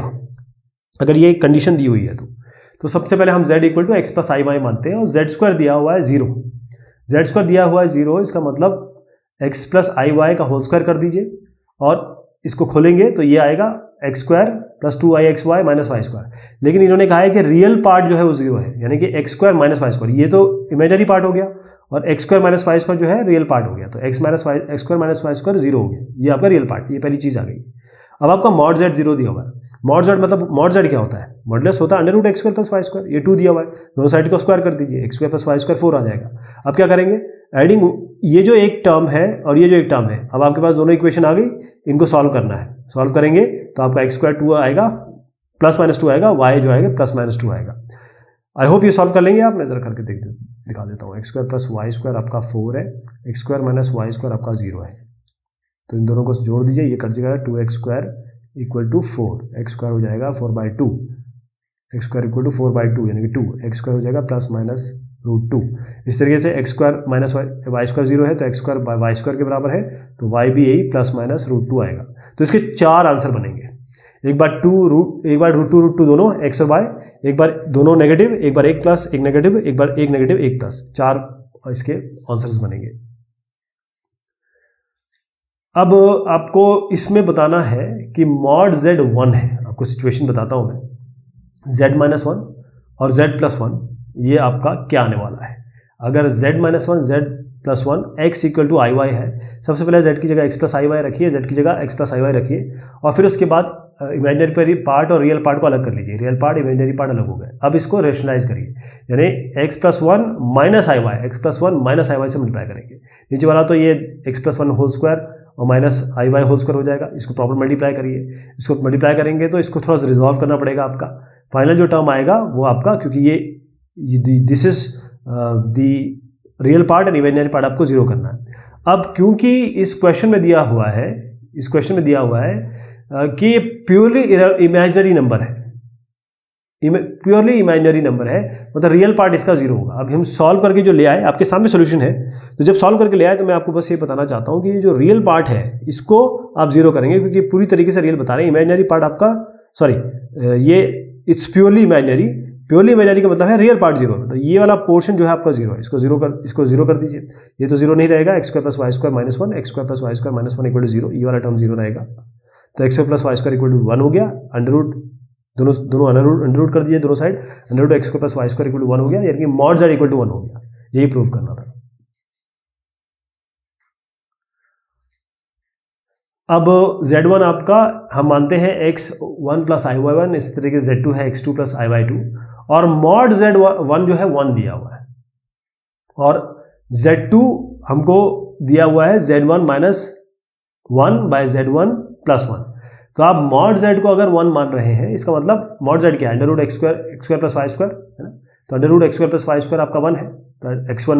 अगर ये कंडीशन दी हुई है तो सबसे पहले हम z equal to x plus I Y मानते हैं और जेड स्क्वायर दिया हुआ है 0, जेड स्क्वायर दिया हुआ है 0, इसका मतलब x प्लस आई वाई का होल स्क्वायर कर दीजिए और इसको खोलेंगे तो ये आएगा X square plus 2i Y minus Y square. लेकिन इन्होंने कहा है कि रियल पार्ट जो है वो 0 है, यानी कि X square minus Y square, ये तो इमेजनरी पार्ट हो गया और X square minus Y square जो है रियल पार्ट हो गया, तो x square minus Y square 0 हो गया, ये आपका रियल पार्ट, ये पहली चीज़ आ गई। अब आपका मॉड जेड 0 दिया हुआ है, मॉड जेड मतलब मॉड जेड क्या होता है, मॉडलेस होता है under root x square plus Y square, ये 2 दिया हुआ है, दोनों साइड को स्क्वायर कर दीजिए, X square plus Y square 4 आ जाएगा। अब क्या करेंगे, एडिंग ये जो एक टर्म है और ये जो एक टर्म है, अब आपके पास दोनों इक्वेशन आ गई, इनको सॉल्व करना है, सॉल्व करेंगे तो आपका एक्स स्क्वायर 2 आएगा प्लस माइनस 2 आएगा, वाई जो आएगा प्लस माइनस 2 आएगा। आई होप ये सॉल्व कर लेंगे आप, मैं जरा करके दिखा देता हूँ। X square plus Y square आपका 4 है, X square minus Y square आपका 0 है, तो इन दोनों को जोड़ दीजिए, ये कट जाएगा 2x square equal to 4, X square हो जाएगा 4/2, एक्स स्क्वायर इक्वल टू 4/2 यानी कि 2, एक्स स्क्वायर हो जाएगा प्लस माइनस रूट 2। इस तरीके से X square minus Y square 0 है तो एक्स स्क्वायर वाई स्क्वायर के बराबर है, तो वाई भी यही प्लस माइनस रूट 2 आएगा। तो इसके 4 आंसर बनेंगे, एक बार रूट टू दोनों एक्स और वाई, एक बार दोनों नेगेटिव, एक बार एक प्लस एक नेगेटिव, एक बार एक नेगेटिव एक प्लस, 4 इसके आंसर्स बनेंगे। अब आपको इसमें बताना है कि मॉड z 1 है, आपको सिचुएशन बताता हूं मैं, z माइनस 1 और z प्लस 1 ये आपका क्या आने वाला है। अगर z minus 1 z plus 1 x equal to I Y है, सबसे पहले z की जगह x प्लस आई वाई रखिए, z की जगह x प्लस आई वाई रखिए और फिर उसके बाद इमेजिनरी पार्ट और रियल पार्ट को अलग कर लीजिए, रियल पार्ट इमेजिनरी पार्ट अलग हो गए। अब इसको रेशनलाइज करिए, यानी x plus 1 minus i Y, x plus 1 minus i Y से मल्टीप्लाई करेंगे, नीचे वाला तो ये x प्लस 1 होल स्क्वायर और minus i Y whole square हो जाएगा, इसको प्रॉपर मल्टीप्लाई करिए, इसको मल्टीप्लाई करेंगे तो इसको थोड़ा सा रिजॉल्व करना पड़ेगा आपका, फाइनल जो टर्म आएगा वो आपका, क्योंकि ये this is the real part and imaginary part आपको 0 करना है। अब क्योंकि इस क्वेश्चन में दिया हुआ है, इस क्वेश्चन में दिया हुआ है कि ये प्योरली इमेजिनरी नंबर है, प्योरली इमेजिनरी नंबर है, मतलब रियल पार्ट इसका 0 होगा। अब हम सॉल्व करके जो ले आए, आपके सामने सोल्यूशन है, तो जब सॉल्व करके ले आए तो मैं आपको बस ये बताना चाहता हूँ कि ये जो रियल पार्ट है इसको आप 0 करेंगे, क्योंकि पूरी तरीके से रियल बता रहे हैं। इमेजिनरी पार्ट आपका, सॉरी ये it's purely imaginary, purely imaginary का मतलब है रियल पार्ट 0, तो ये वाला पोर्शन जो है आपका 0 है, इसको 0 कर दीजिए, ये तो 0 नहीं रहेगा, X square plus Y square minus 1, X square plus Y square minus 1 equal to 0, ये वाला टर्म 0 रहेगा, तो x square plus Y square equal to 1 हो गया, अंडर रूट दोनों अंडर रूट कर दिए दोनों side, under root x square plus Y square equal to 1 हो गया, यानी कि मॉड जेड इक्वल टू 1 हो गया, यही प्रूव करना था। अब z1 आपका हम मानते हैं x1 प्लस आई वाई 1, इस तरीके से z2 है x2 प्लस आई वाई 2 और मॉड z1 जो है 1 दिया हुआ है और z2 हमको दिया हुआ है z1 minus 1 by z1 plus 1। तो आप मॉड z को अगर 1 मान रहे हैं, इसका मतलब मॉड z क्या है, under root x square plus Y square है ना, तो under root x square plus Y square आपका 1 है, तो x1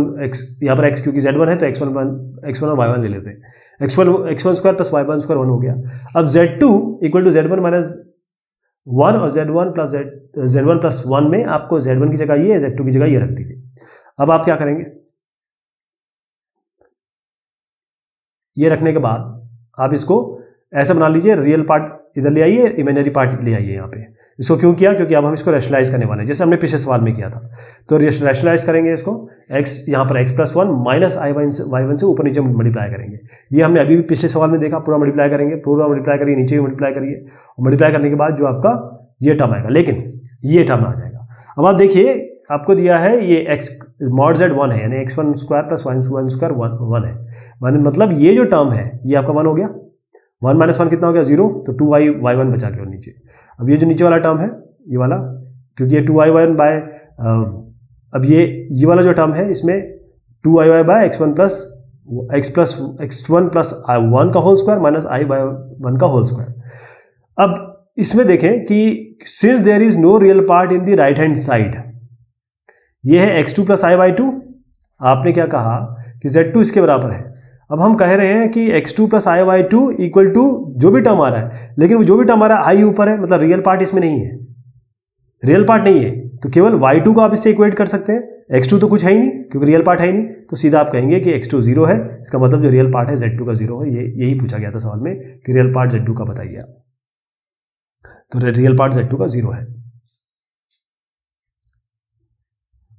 यहाँ पर x क्योंकि z1 है तो x1 और y1 ले लेते हैं, x1 square plus y1 square 1 हो गया। अब z2 equal to z1 minus 1 और z1 प्लस 1 में आपको z1 की जगह ये, z2 की जगह ये रख दीजिए। अब आप क्या करेंगे, ये रखने के बाद आप इसको ऐसा बना लीजिए, रियल पार्ट इधर ले आइए, इमेजिनरी पार्ट ले आइए यहाँ पे। इसको क्यों किया, क्योंकि अब हम इसको रैशनलाइज करने वाले हैं, जैसे हमने पिछले सवाल में किया था। तो रैशनलाइज करेंगे इसको, x यहाँ पर x प्लस 1 माइनस y1 से ऊपर नीचे मल्टीप्लाई करेंगे। ये हमने अभी भी पिछले सवाल में देखा, पूरा मल्टीप्लाई करेंगे, पूरा मल्टीप्लाई करिए, नीचे भी मल्टीप्लाई करिए, और मल्टीप्लाई करने के बाद जो आपका ये टर्म आएगा, लेकिन ये टर्म आ जाएगा। अब आप देखिए आपको दिया है ये x मॉड z 1 है, यानी x1 square plus y1 square 1 है, मतलब ये जो टर्म है ये आपका 1 हो गया, 1 माइनस 1 कितना हो गया 0, तो 2y1 बचा के और नीचे। अब ये जो नीचे वाला टर्म है ये वाला, क्योंकि ये 2i1 बाय अब ये वाला जो टर्म है इसमें 2i बाय x1 प्लस 1 का whole square minus i by 1 का होल स्क्वायर। अब इसमें देखें कि since there is no real part in the right hand side, ये है x2 प्लस i बाई 2, आपने क्या कहा कि z2 इसके बराबर है। अब हम कह रहे हैं कि x2 plus i by 2 equal to जो भी टर्म आ रहा है, लेकिन वो जो भी टर्म आ रहा है i ऊपर है, मतलब रियल पार्ट इसमें नहीं है, रियल पार्ट नहीं है, तो केवल y2 को आप इससे इक्वेट कर सकते हैं। x2 तो कुछ है ही नहीं क्योंकि रियल पार्ट है ही नहीं, तो सीधा आप कहेंगे कि x2 0 है, इसका मतलब जो रियल पार्ट है z2 का 0 है। यही पूछा गया था सवाल में कि रियल पार्ट z2 का बताइए आप, तो रियल पार्ट z2 का 0 है।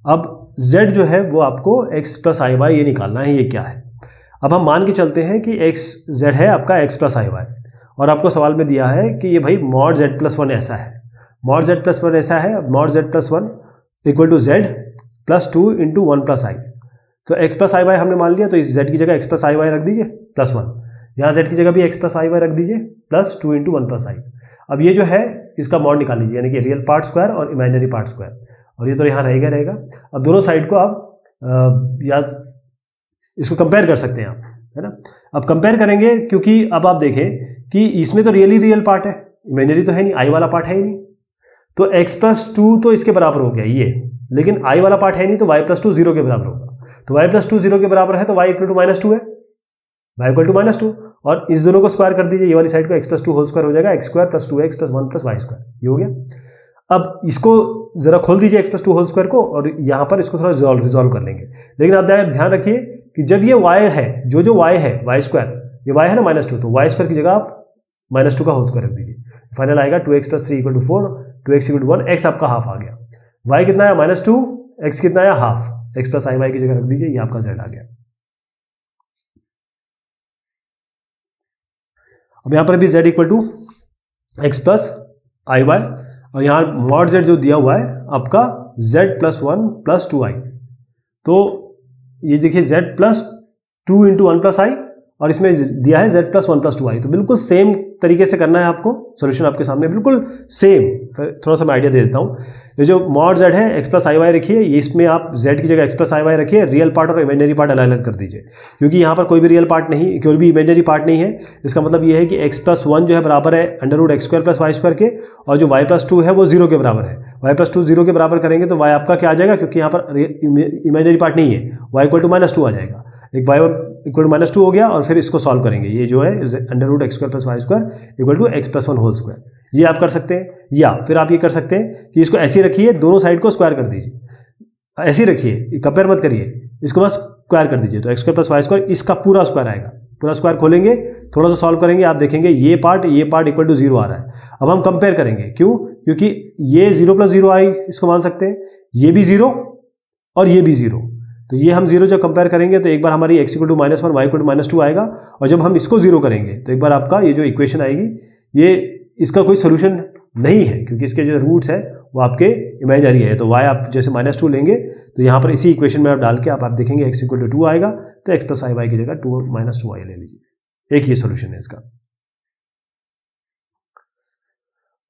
अब z जो है वो आपको x प्लस आई वाई ये निकालना है, ये क्या है। अब हम मान के चलते हैं कि z है आपका x प्लस आई वाई, और आपको सवाल में दिया है कि ये भाई मॉड z प्लस 1 ऐसा है, मॉड z प्लस 1 ऐसा है, mod z plus 1 equal to z plus 2 into 1 plus i. तो x प्लस आई वाई हमने मान लिया, तो इस z की जगह x प्लस आई वाई रख दीजिए प्लस 1, यहाँ z की जगह भी x प्लस आई वाई रख दीजिए प्लस 2 इंटू 1 प्लस आई। अब ये जो है इसका मॉड निकाल लीजिए, यानी कि रियल पार्ट स्क्वायर और इमेजिनरी पार्ट स्क्वायर, और ये तो यहाँ रहेगा। अब दोनों साइड को आप या इसको कंपेयर कर सकते हैं आप, है ना। अब कंपेयर करेंगे क्योंकि अब आप देखें कि इसमें तो रियल पार्ट है, इमेजिनरी तो है नहीं, आई वाला पार्ट है ही नहीं, तो x प्लस 2 तो इसके बराबर हो गया ये, लेकिन i वाला पार्ट है नहीं, तो y प्लस 2 0 के बराबर होगा। तो y प्लस 2 0 के बराबर है, तो y इक्वल टू माइनस 2 है, y इक्वल टू माइनस 2, और इस दोनों को स्क्वायर कर दीजिए, ये वाली साइड को x प्लस 2 होल स्क्वायर हो जाएगा, x square plus 2x plus 1 plus Y square, ये हो गया। अब इसको जरा खोल दीजिए x प्लस 2 होल स्क्वायर को, और यहाँ पर इसको थोड़ा रिजॉल्व कर लेंगे। लेकिन आप ध्यान रखिए कि जब ये y है, जो y है वाई स्क्वायर, ये y है ना माइनस 2, तो वाई स्क्वायर की जगह आप माइनस 2 का होल स्क्वायर रख दीजिए, फाइनल आएगा 2x plus 3 equal to 4, 2x equal to 1, x आपका हाफ आ गया, y कितना है माइनस 2, x कितना है हाफ, x प्लस आई वाई की जगह रख दीजिए, ये आपका z आ गया। अब यहाँ पर भी z equal to x plus I y, और यहाँ मॉड z जो दिया हुआ है आपका z प्लस 1 प्लस 2i, तो ये देखिए z plus 2 into 1 plus i, और इसमें दिया है z प्लस 1 प्लस 2i, तो बिल्कुल सेम तरीके से करना है आपको, सॉल्यूशन आपके सामने बिल्कुल सेम। फिर थोड़ा सा मैं आइडिया दे देता हूँ। ये जो मॉड z है x प्लस आई वाई रखिए, ये इसमें आप z की जगह x प्लस आई वाई रखिए, रियल पार्ट और इमेजिनरी पार्ट अलग अलग कर दीजिए, क्योंकि यहाँ पर कोई भी रियल पार्ट नहीं, कोई भी इमेजिनरी पार्ट नहीं है। इसका मतलब ये है कि x प्लस 1 जो है बराबर है under root x square plus Y square के, और जो y प्लस 2 है वो 0 के बराबर है। y प्लस 2 0 के बराबर करेंगे तो y आपका क्या आ जाएगा, क्योंकि यहाँ पर इमेजिनरी पार्ट नहीं है, y इक्वल टू माइनस 2 आ जाएगा, एक y इक्वल टू माइनस 2 हो गया, और फिर इसको सॉल्व करेंगे, ये जो है under root x square plus Y square equal to x plus 1 whole square, ये आप कर सकते हैं। या फिर आप ये कर सकते हैं कि इसको ऐसे रखिए, दोनों साइड को स्क्वायर कर दीजिए, ऐसे ही रखिए, कंपेयर मत करिए, इसको बस स्क्वायर कर दीजिए, तो x square plus Y square इसका पूरा स्क्वायर आएगा, पूरा स्क्वायर खोलेंगे, थोड़ा सा सॉल्व करेंगे, आप देखेंगे ये पार्ट इक्वल टू 0 आ रहा है। अब हम कंपेयर करेंगे, क्यों, क्योंकि ये 0 प्लस 0 आई इसको मान सकते हैं, ये भी 0 और ये भी 0, तो ये हम 0 जब कंपेयर करेंगे तो एक बार हमारी x equal to minus 1 y equal to minus 2 आएगा, और जब हम इसको 0 करेंगे तो एक बार आपका ये जो इक्वेशन आएगी, ये इसका कोई सोल्यूशन नहीं है, क्योंकि इसके जो रूट्स है वो आपके इमेजिनरी है। तो y आप जैसे माइनस 2 लेंगे तो यहाँ पर इसी इक्वेशन में आप डाल के आप देखेंगे x इक्वल टू 2 आएगा, तो x प्लस आई वाई की जगह 2 माइनस 2 आई ले लीजिए, एक ये सोल्यूशन है इसका।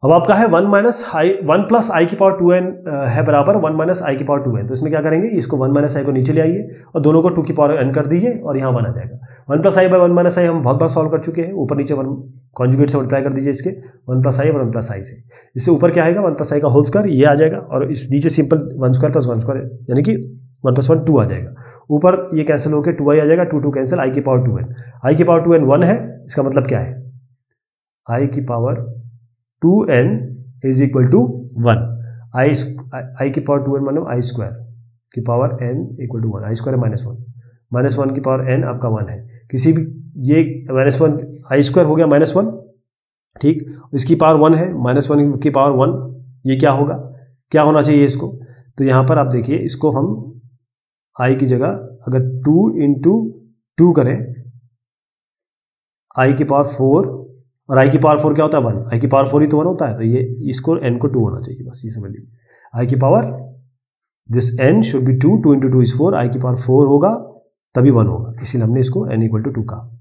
अब आपका है 1 प्लस आई की पावर 2n है बराबर 1 माइनस आई की पावर 2n, तो इसमें क्या करेंगे, इसको 1 माइनस आई को नीचे ले आइए और दोनों को 2 की पावर n कर दीजिए, और यहाँ 1 आ जाएगा। 1 प्लस आई बाई 1 माइनस आई हम बहुत बार सॉल्व कर चुके हैं, ऊपर नीचे 1 कॉन्जुगेट से मल्टीप्लाई कर दीजिए इसके, 1 प्लस आई और 1 प्लस आई से, इससे ऊपर क्या आएगा 1 प्लस आई का होल स्क्वायर, ये आ जाएगा, और इस नीचे सिंपल 1 स्क्वायर प्लस 1 स्क्वायर, यानी कि 1 प्लस 1 2 आ जाएगा, ऊपर ये कैंसिल होकर 2i आ जाएगा, 2 कैंसिल, आई की पावर 2n, आई की पावर 2n 1 है, इसका मतलब क्या है, आई की power 2n is equal to 1, i की पावर 2n मानो आई स्क्वायर की power n equal to 1, i square minus 1 की पावर n आपका 1 है, किसी भी ये माइनस 1 आई स्क्वायर हो गया माइनस 1, ठीक, इसकी पावर 1 है, माइनस 1 की पावर 1, ये क्या होगा, क्या होना चाहिए इसको, तो यहाँ पर आप देखिए, इसको हम आई की जगह अगर 2 इंटू 2 करें, आई की पावर 4, और आई की पावर 4 क्या होता है 1, आई की पावर 4 ही तो 1 होता है, तो ये इसको n को 2 होना चाहिए, बस ये समझ लीजिए, आई की power this n should be 2 into 2 is 4, आई की पावर 4 होगा तभी 1 होगा, इसीलिए हमने इसको n इक्वल टू 2 कहा।